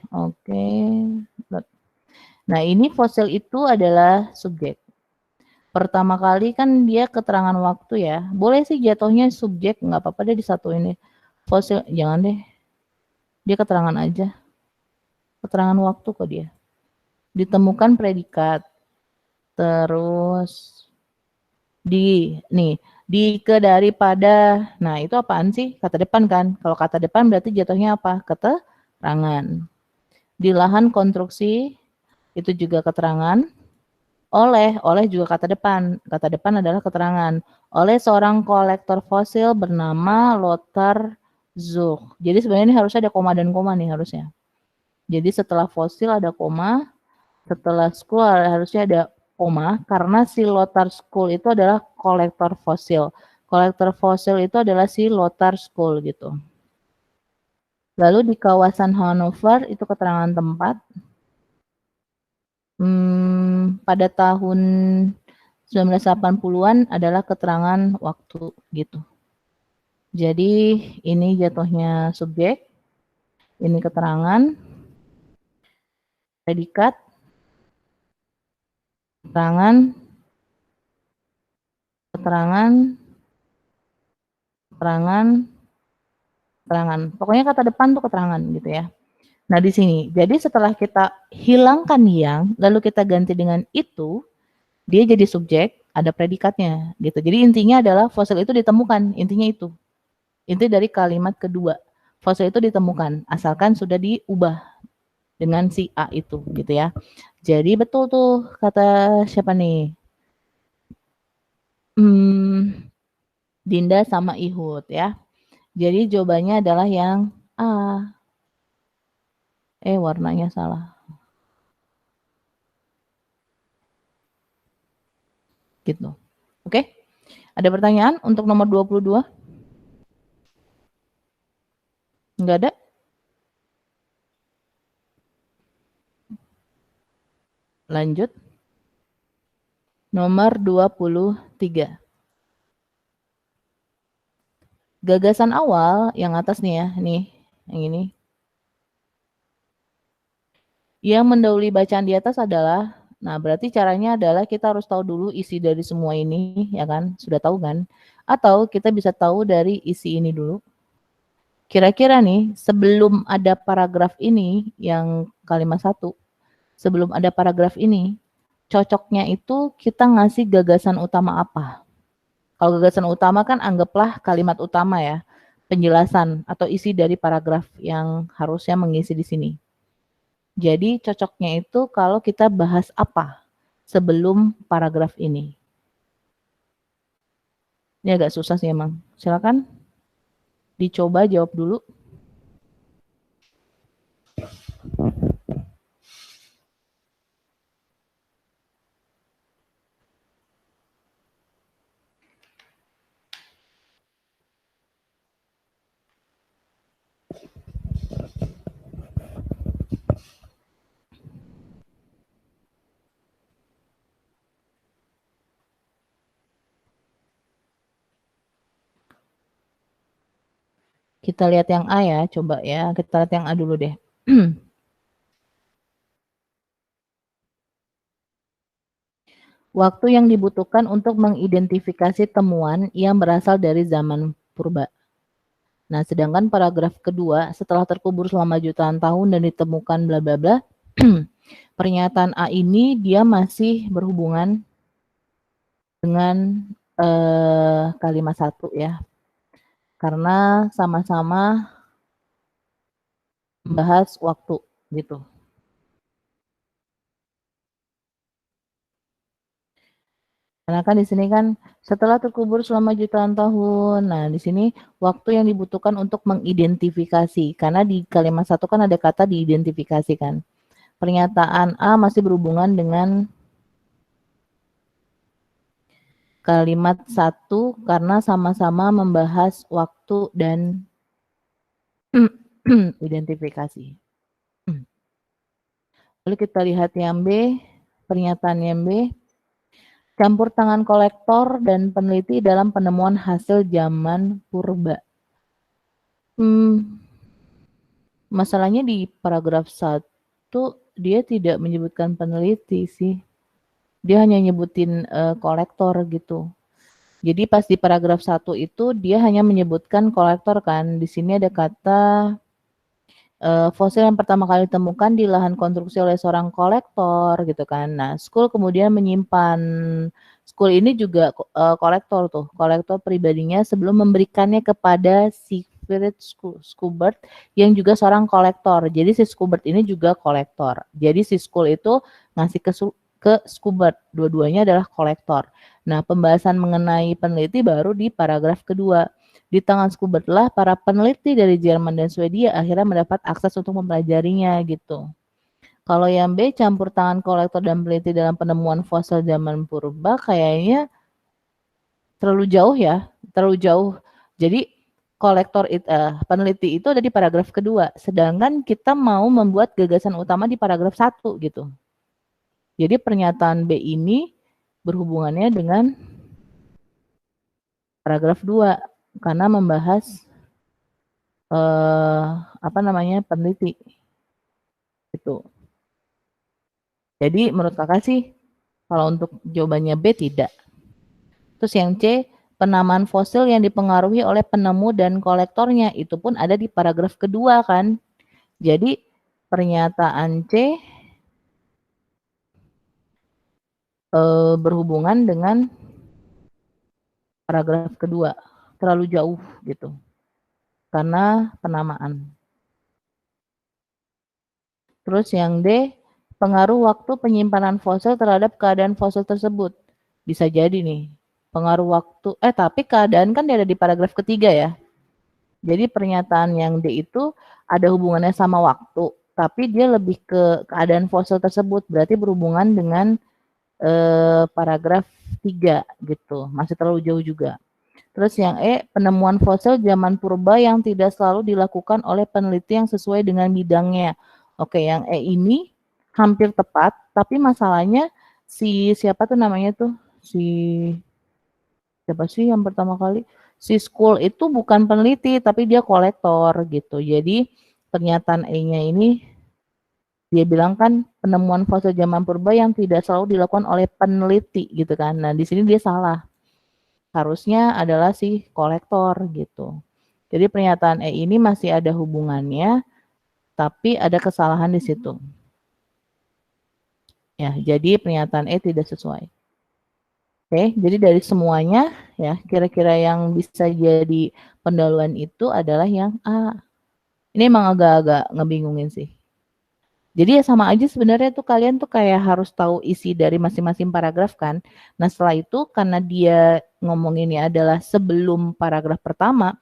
Oke. Nah, ini fosil itu adalah subjek. Pertama kali kan dia keterangan waktu ya. Boleh sih jatuhnya subjek, nggak apa-apa deh disatuin deh. Fosil, jangan deh. Dia keterangan aja. Keterangan waktu kok dia. Ditemukan predikat. Terus ke daripada. Nah, itu apaan sih? Kata depan kan. Kalau kata depan berarti jatuhnya apa? Keterangan. Di lahan konstruksi itu juga keterangan. Oleh juga kata depan. Kata depan adalah keterangan. Oleh seorang kolektor fosil bernama Lothar Zuch. Jadi sebenarnya ini harusnya ada koma dan koma nih harusnya. Jadi setelah fosil ada koma, setelah school harusnya ada koma, karena si Lothar School itu adalah kolektor fosil. Kolektor fosil itu adalah si Lothar School gitu. Lalu di kawasan Hanover itu keterangan tempat. Pada tahun 1980-an adalah keterangan waktu gitu. Jadi ini jatuhnya subjek, ini keterangan, predikat, keterangan, Pokoknya kata depan tuh keterangan gitu ya. Nah di sini, jadi setelah kita hilangkan yang, lalu kita ganti dengan itu, dia jadi subjek, ada predikatnya gitu. Jadi intinya adalah fosil itu ditemukan, intinya itu. Inti dari kalimat kedua, fosil itu ditemukan, asalkan sudah diubah dengan si A itu gitu ya. Jadi betul tuh kata siapa nih? Dinda sama Ihud ya. Jadi jawabannya adalah yang A. Warnanya salah. Gitu. Oke? Ada pertanyaan untuk nomor 22? Enggak ada? Lanjut. Nomor 23. Gagasan awal yang atas nih ya, nih, yang ini. Yang mendahului bacaan di atas adalah, nah berarti caranya adalah kita harus tahu dulu isi dari semua ini, ya kan? Sudah tahu kan? Atau kita bisa tahu dari isi ini dulu. Kira-kira nih, sebelum ada paragraf ini, yang kalimat 1, sebelum ada paragraf ini, cocoknya itu kita ngasih gagasan utama apa? Kalau gagasan utama kan anggaplah kalimat utama ya, penjelasan atau isi dari paragraf yang harusnya mengisi di sini. Jadi cocoknya itu kalau kita bahas apa sebelum paragraf ini. Ini agak susah sih emang. Silakan dicoba jawab dulu. Kita lihat yang A ya, coba ya. Kita lihat yang A dulu deh. Waktu yang dibutuhkan untuk mengidentifikasi temuan yang berasal dari zaman purba. Nah, sedangkan paragraf kedua, setelah terkubur selama jutaan tahun dan ditemukan bla bla bla, pernyataan A ini dia masih berhubungan dengan kalimat 1 ya. Karena sama-sama membahas waktu gitu. Karena kan di sini kan setelah terkubur selama jutaan tahun. Nah, di sini waktu yang dibutuhkan untuk mengidentifikasi. Karena di kalimat 1 kan ada kata diidentifikasikan. Pernyataan A masih berhubungan dengan kalimat 1 karena sama-sama membahas waktu dan identifikasi. Lalu kita lihat yang B, pernyataan yang B. Campur tangan kolektor dan peneliti dalam penemuan hasil zaman purba. Masalahnya di paragraf 1 dia tidak menyebutkan peneliti sih. Dia hanya nyebutin kolektor gitu. Jadi pas di paragraf 1 itu dia hanya menyebutkan kolektor kan. Di sini ada kata fosil yang pertama kali ditemukan di lahan konstruksi oleh seorang kolektor gitu kan. Nah, School kemudian menyimpan, School ini juga kolektor tuh, kolektor pribadinya sebelum memberikannya kepada Siegfried Schubert yang juga seorang kolektor. Jadi si Schubert ini juga kolektor. Jadi si School itu ngasih ke Schubert, dua-duanya adalah kolektor. Nah, pembahasan mengenai peneliti baru di paragraf kedua. Di tangan Schubert lah para peneliti dari Jerman dan Swedia akhirnya mendapat akses untuk mempelajarinya gitu. Kalau yang B, campur tangan kolektor dan peneliti dalam penemuan fosil zaman purba kayaknya terlalu jauh ya, terlalu jauh. Jadi peneliti itu ada di paragraf kedua, sedangkan kita mau membuat gagasan utama di paragraf 1 gitu. Jadi pernyataan B ini berhubungannya dengan paragraf 2 karena membahas peneliti itu. Jadi menurut kakak sih kalau untuk jawabannya B tidak. Terus yang C, penamaan fosil yang dipengaruhi oleh penemu dan kolektornya itu pun ada di paragraf kedua kan. Jadi pernyataan C berhubungan dengan paragraf kedua, terlalu jauh gitu. Karena penamaan. Terus yang D, pengaruh waktu penyimpanan fosil terhadap keadaan fosil tersebut. Bisa jadi nih. pengaruh waktu, tapi keadaan kan dia ada di paragraf ketiga ya. Jadi pernyataan yang D itu ada hubungannya sama waktu, tapi dia lebih ke keadaan fosil tersebut, berarti berhubungan dengan paragraf 3 gitu, masih terlalu jauh juga. Terus yang E, penemuan fosil zaman purba yang tidak selalu dilakukan oleh peneliti yang sesuai dengan bidangnya. Oke, yang E ini hampir tepat, tapi masalahnya siapa tuh namanya tuh? Siapa sih yang pertama kali? Si School itu bukan peneliti, tapi dia kolektor gitu. Jadi pernyataan E-nya ini dia bilang kan penemuan fosil zaman purba yang tidak selalu dilakukan oleh peneliti gitu kan. Nah, di sini dia salah. Harusnya adalah si kolektor gitu. Jadi pernyataan E ini masih ada hubungannya, tapi ada kesalahan di situ. Ya, jadi pernyataan E tidak sesuai. Oke, jadi dari semuanya ya, kira-kira yang bisa jadi pendahuluan itu adalah yang A. Ini emang agak-agak ngebingungin sih. Jadi ya sama aja sebenarnya tuh kalian tuh kayak harus tahu isi dari masing-masing paragraf kan. Nah setelah itu karena dia ngomonginnya adalah sebelum paragraf pertama,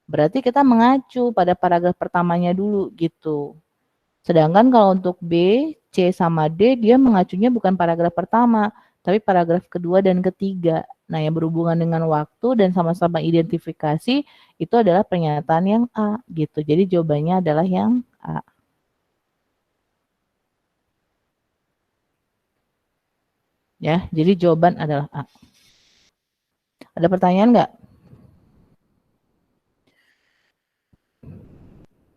berarti kita mengacu pada paragraf pertamanya dulu gitu. Sedangkan kalau untuk B, C sama D dia mengacunya bukan paragraf pertama, tapi paragraf kedua dan ketiga. Nah yang berhubungan dengan waktu dan sama-sama identifikasi itu adalah pernyataan yang A gitu. Jadi jawabannya adalah yang A. Ya, jadi jawaban adalah A. Ada pertanyaan nggak?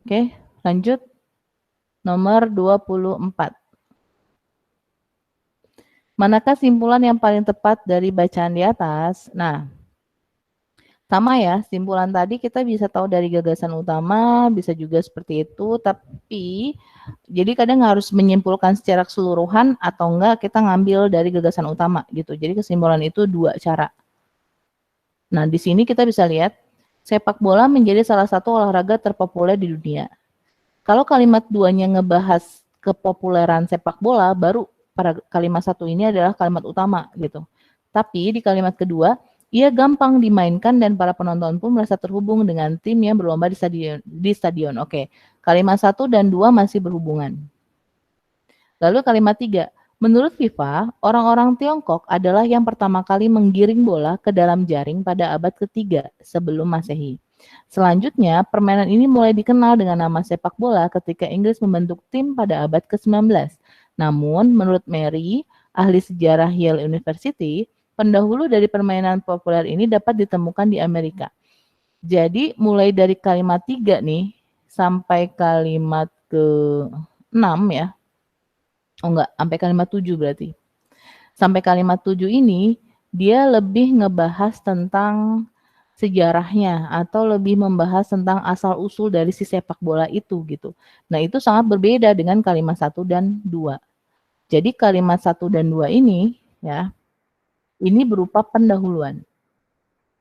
Oke, lanjut. Nomor 24. Manakah simpulan yang paling tepat dari bacaan di atas? Nah, sama ya, simpulan tadi kita bisa tahu dari gagasan utama, bisa juga seperti itu, tapi jadi kadang harus menyimpulkan secara keseluruhan atau enggak kita ngambil dari gagasan utama gitu. Jadi kesimpulan itu dua cara. Nah, di sini kita bisa lihat sepak bola menjadi salah satu olahraga terpopuler di dunia. Kalau kalimat duanya ngebahas kepopuleran sepak bola, baru pada kalimat satu ini adalah kalimat utama gitu. Tapi di kalimat kedua, ia gampang dimainkan dan para penonton pun merasa terhubung dengan tim yang berlomba di stadion. Oke, kalimat satu dan dua masih berhubungan. Lalu kalimat tiga, menurut FIFA, orang-orang Tiongkok adalah yang pertama kali menggiring bola ke dalam jaring pada abad ketiga sebelum Masehi. Selanjutnya, permainan ini mulai dikenal dengan nama sepak bola ketika Inggris membentuk tim pada abad ke-19. Namun, menurut Mary, ahli sejarah Yale University, pendahulu dari permainan populer ini dapat ditemukan di Amerika. Jadi, mulai dari kalimat 3 nih, sampai kalimat ke-6 ya, enggak, sampai kalimat 7 berarti. Sampai kalimat 7 ini, dia lebih ngebahas tentang sejarahnya atau lebih membahas tentang asal-usul dari si sepak bola itu gitu. Nah, itu sangat berbeda dengan kalimat 1 dan 2. Jadi kalimat 1 dan 2 ini ya, ini berupa pendahuluan.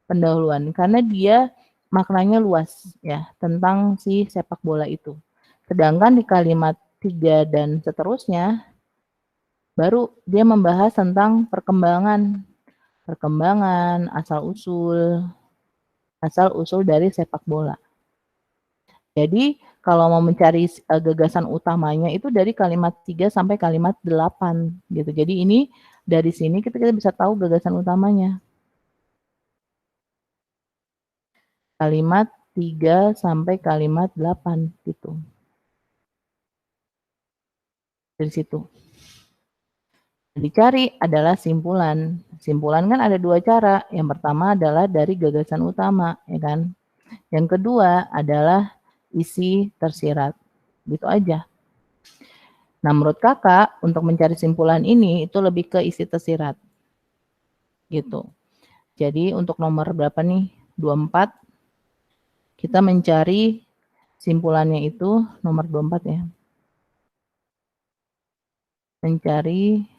Pendahuluan karena dia maknanya luas ya tentang si sepak bola itu. Sedangkan di kalimat 3 dan seterusnya baru dia membahas tentang perkembangan, asal-usul dari sepak bola. Jadi kalau mau mencari gagasan utamanya itu dari kalimat 3 sampai kalimat 8 gitu. Jadi ini dari sini kita bisa tahu gagasan utamanya. Kalimat 3 sampai kalimat 8 gitu. Dari situ. Dicari adalah simpulan. Simpulan kan ada dua cara. Yang pertama adalah dari gagasan utama, ya kan? Yang kedua adalah isi tersirat. Gitu aja. Nah, menurut kakak, untuk mencari simpulan ini, itu lebih ke isi tersirat. Gitu. Jadi, untuk nomor berapa nih? 24. Kita mencari simpulannya itu nomor 24 ya. Mencari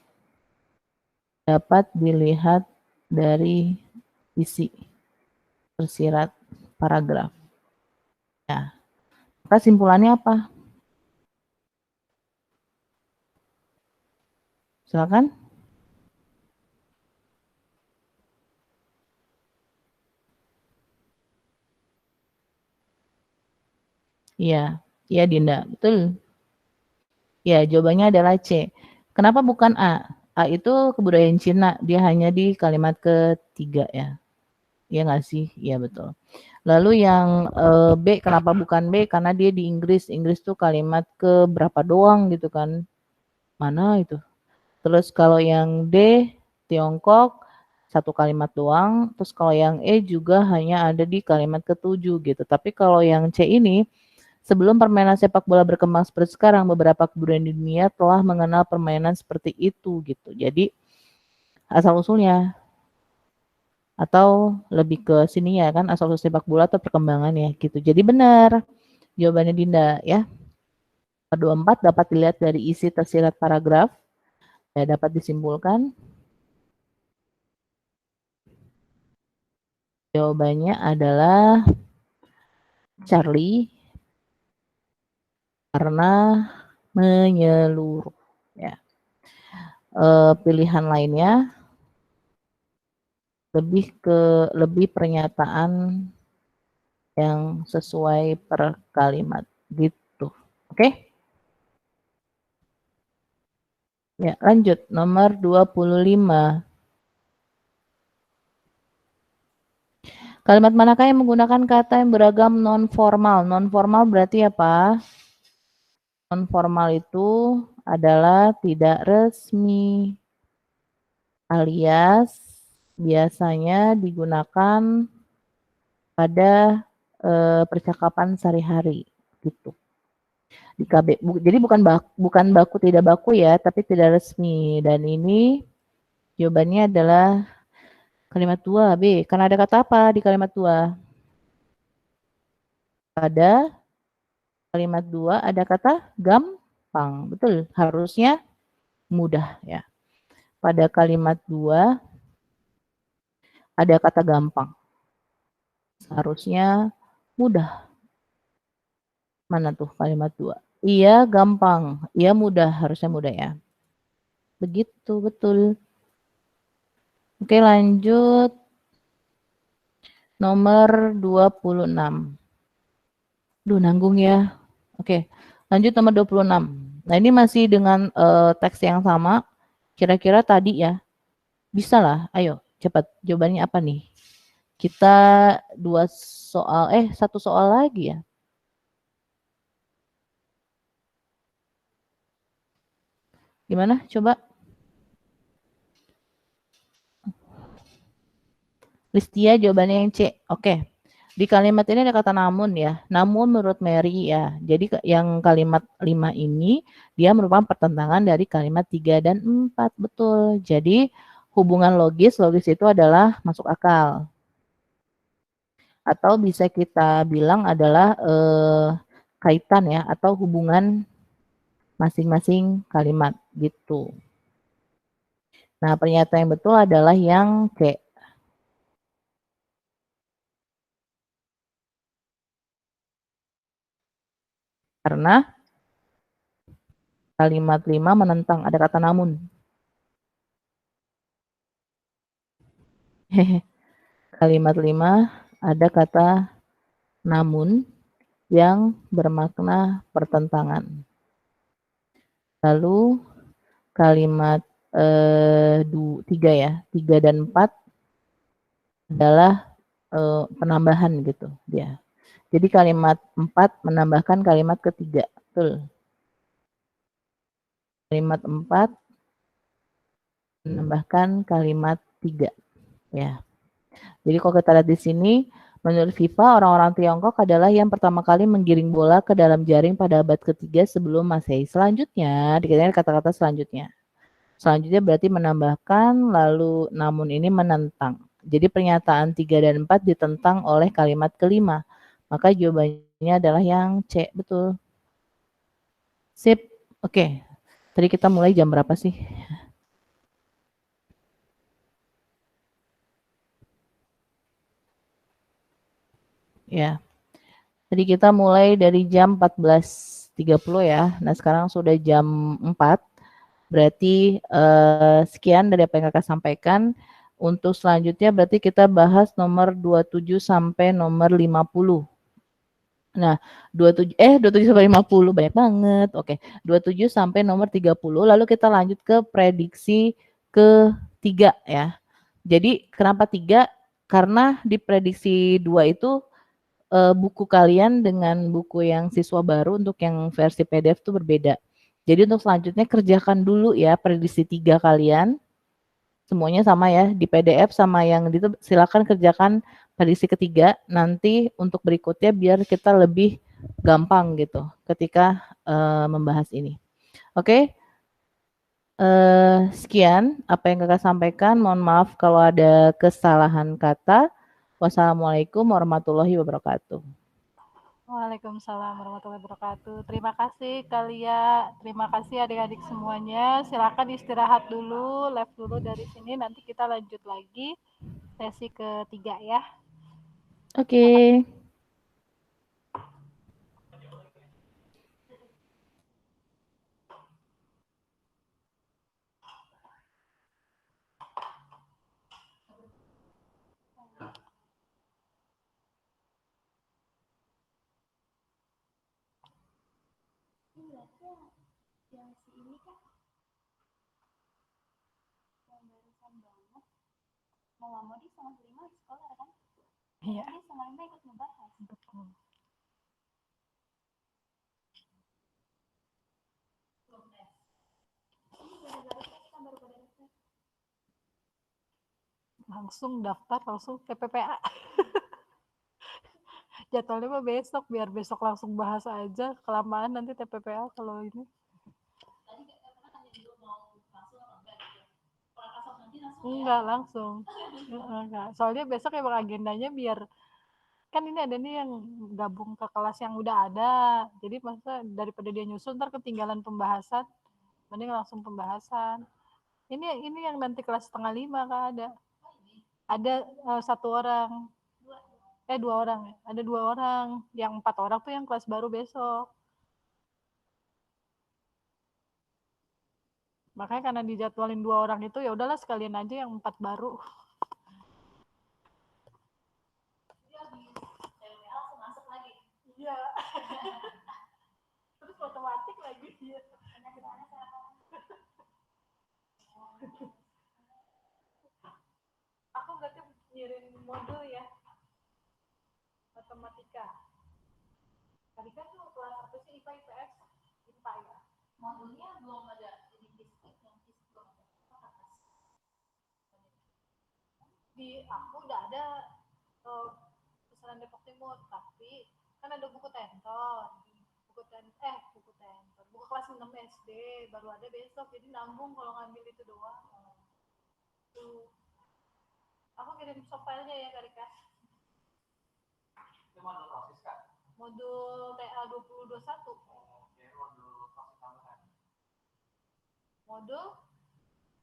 dapat dilihat dari isi tersirat paragraf. Nah, maka simpulannya apa? Silakan. Iya, iya Dinda, betul. Ya, jawabannya adalah C. Kenapa bukan A? A itu kebudayaan Cina, dia hanya di kalimat ketiga ya. Iya nggak sih? Iya betul. Lalu yang B, kenapa bukan B? Karena dia di Inggris. Inggris tuh kalimat ke berapa doang gitu kan. Mana itu? Terus kalau yang D, Tiongkok, satu kalimat doang. Terus kalau yang E juga hanya ada di kalimat ketujuh gitu. Tapi kalau yang C ini, sebelum permainan sepak bola berkembang seperti sekarang, beberapa kebudayaan di dunia telah mengenal permainan seperti itu gitu. Jadi asal usulnya atau lebih ke sini ya kan asal usul sepak bola atau perkembangan ya gitu. Jadi benar jawabannya Dinda ya. 24 dapat dilihat dari isi tersirat paragraf. Ya, dapat disimpulkan jawabannya adalah Charlie karena menyeluruh ya. Pilihan lainnya lebih pernyataan yang sesuai per kalimat gitu. Oke? Ya, lanjut nomor 25. Kalimat manakah yang menggunakan kata yang beragam non formal? Non formal berarti apa? Non formal itu adalah tidak resmi alias biasanya digunakan pada percakapan sehari-hari gitu. Di KB, jadi bukan baku tidak baku ya, tapi tidak resmi. Dan ini jawabannya adalah kalimat 2B. Karena ada kata apa di kalimat 2? Pada kalimat 2 ada kata gampang. Betul, harusnya mudah ya. Pada kalimat 2 ada kata gampang. Harusnya mudah. Mana tuh kalimat 2? Iya gampang, iya mudah, harusnya mudah ya. Begitu, betul. Oke lanjut. Nomor 26. Duh nanggung ya. Oke, lanjut nomor 26. Nah ini masih dengan teks yang sama. Kira-kira tadi ya, bisa lah. Ayo, cepat. Jawabannya apa nih? Kita satu soal lagi ya. Gimana? Coba. Listia jawabannya yang C. Oke. Di kalimat ini ada kata namun ya. Namun menurut Mary ya. Jadi yang kalimat 5 ini dia merupakan pertentangan dari kalimat 3 dan 4. Betul. Jadi hubungan logis itu adalah masuk akal. Atau bisa kita bilang adalah kaitan ya atau hubungan masing-masing kalimat gitu. Nah, pernyataan yang betul adalah yang C. Karena kalimat 5 menentang, ada kata namun. Kalimat 5 ada kata namun yang bermakna pertentangan. Lalu kalimat 3 ya, 3 dan 4 adalah penambahan gitu dia. Jadi kalimat 4 menambahkan kalimat ketiga. Betul. Kalimat 4 menambahkan kalimat 3 ya. Jadi kalau kita lihat di sini, menurut FIFA, orang-orang Tiongkok adalah yang pertama kali menggiring bola ke dalam jaring pada abad ketiga sebelum Masehi. Selanjutnya, dikatakan kata-kata selanjutnya. Selanjutnya berarti menambahkan, lalu namun ini menentang. Jadi pernyataan 3 dan 4 ditentang oleh kalimat kelima. Maka jawabannya adalah yang C, betul. Sip, oke. Tadi kita mulai jam berapa sih? Ya, tadi kita mulai dari jam 14.30 ya. Nah sekarang sudah jam 4. Berarti sekian dari apa yang kakak sampaikan. Untuk selanjutnya berarti kita bahas nomor 27 sampai nomor 50. Nah, 27 sampai 50 banyak banget. Oke, 27 sampai nomor 30. Lalu kita lanjut ke prediksi ketiga ya. Jadi kenapa 3? Karena di prediksi 2 itu buku kalian dengan buku yang siswa baru untuk yang versi PDF itu berbeda. Jadi untuk selanjutnya kerjakan dulu ya prediksi 3 kalian. Semuanya sama ya di PDF sama yang itu silakan kerjakan prediksi ketiga. Nanti untuk berikutnya biar kita lebih gampang gitu ketika membahas ini. Oke, sekian apa yang kakak sampaikan. Mohon maaf kalau ada kesalahan kata. Wassalamualaikum warahmatullahi wabarakatuh. Waalaikumsalam warahmatullahi wabarakatuh. Terima kasih Kalia, terima kasih adik-adik semuanya. Silakan istirahat dulu, live dulu dari sini. Nanti kita lanjut lagi sesi ketiga ya. Oke. Yang si ini kan yang barusan banget mau di 4:30 di sekolah kan? Iya. Dia 4:30 ikut ngebahas. Betul. Langsung daftar langsung ke PPA. Jadwalnya mah besok, biar besok langsung bahas aja, kelamaan nanti TPPA kalau ini. Enggak langsung. Enggak. Soalnya besok emang agendanya biar kan ini ada nih yang gabung ke kelas yang udah ada. Jadi masa daripada dia nyusun ntar ketinggalan pembahasan, mending langsung pembahasan. Ini yang nanti kelas 4:30 Kak ada. Ada satu orang. Dua orang. Ada 2 orang. Yang 4 orang tuh yang kelas baru besok. Makanya karena dijadwalin 2 orang itu ya udahlah sekalian aja yang 4 baru. Iya. Terus matematik lagi. Iya. Aku berarti ngirim modul ya. Matematika. Tadi kan tuh kelas 1 sih IPA IPS. IPA ya. Modulnya belum ada ini fisik yang fisik belum ada. Di aku udah ada pesanan Depok Timur, tapi kan ada buku tentor. Buku kelas 6 SD baru ada besok, jadi nanggung kalau ngambil itu doang. Tuh. Aku kirim soft filenya ya Karika. Itu modul proses Kak? Modul TA 2021. Modul proses tambahan. Modul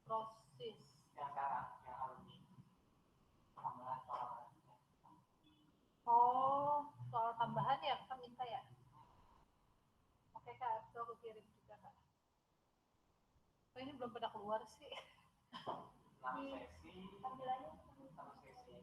proses. Yang sekarang, yang alumni. Tambahan soal. Oh, soal tambahan ya, kita minta ya. Oke Kak, itu aku kirim juga Kak. Oh, ini belum pada keluar sih. 6 sesi, 1 sesi,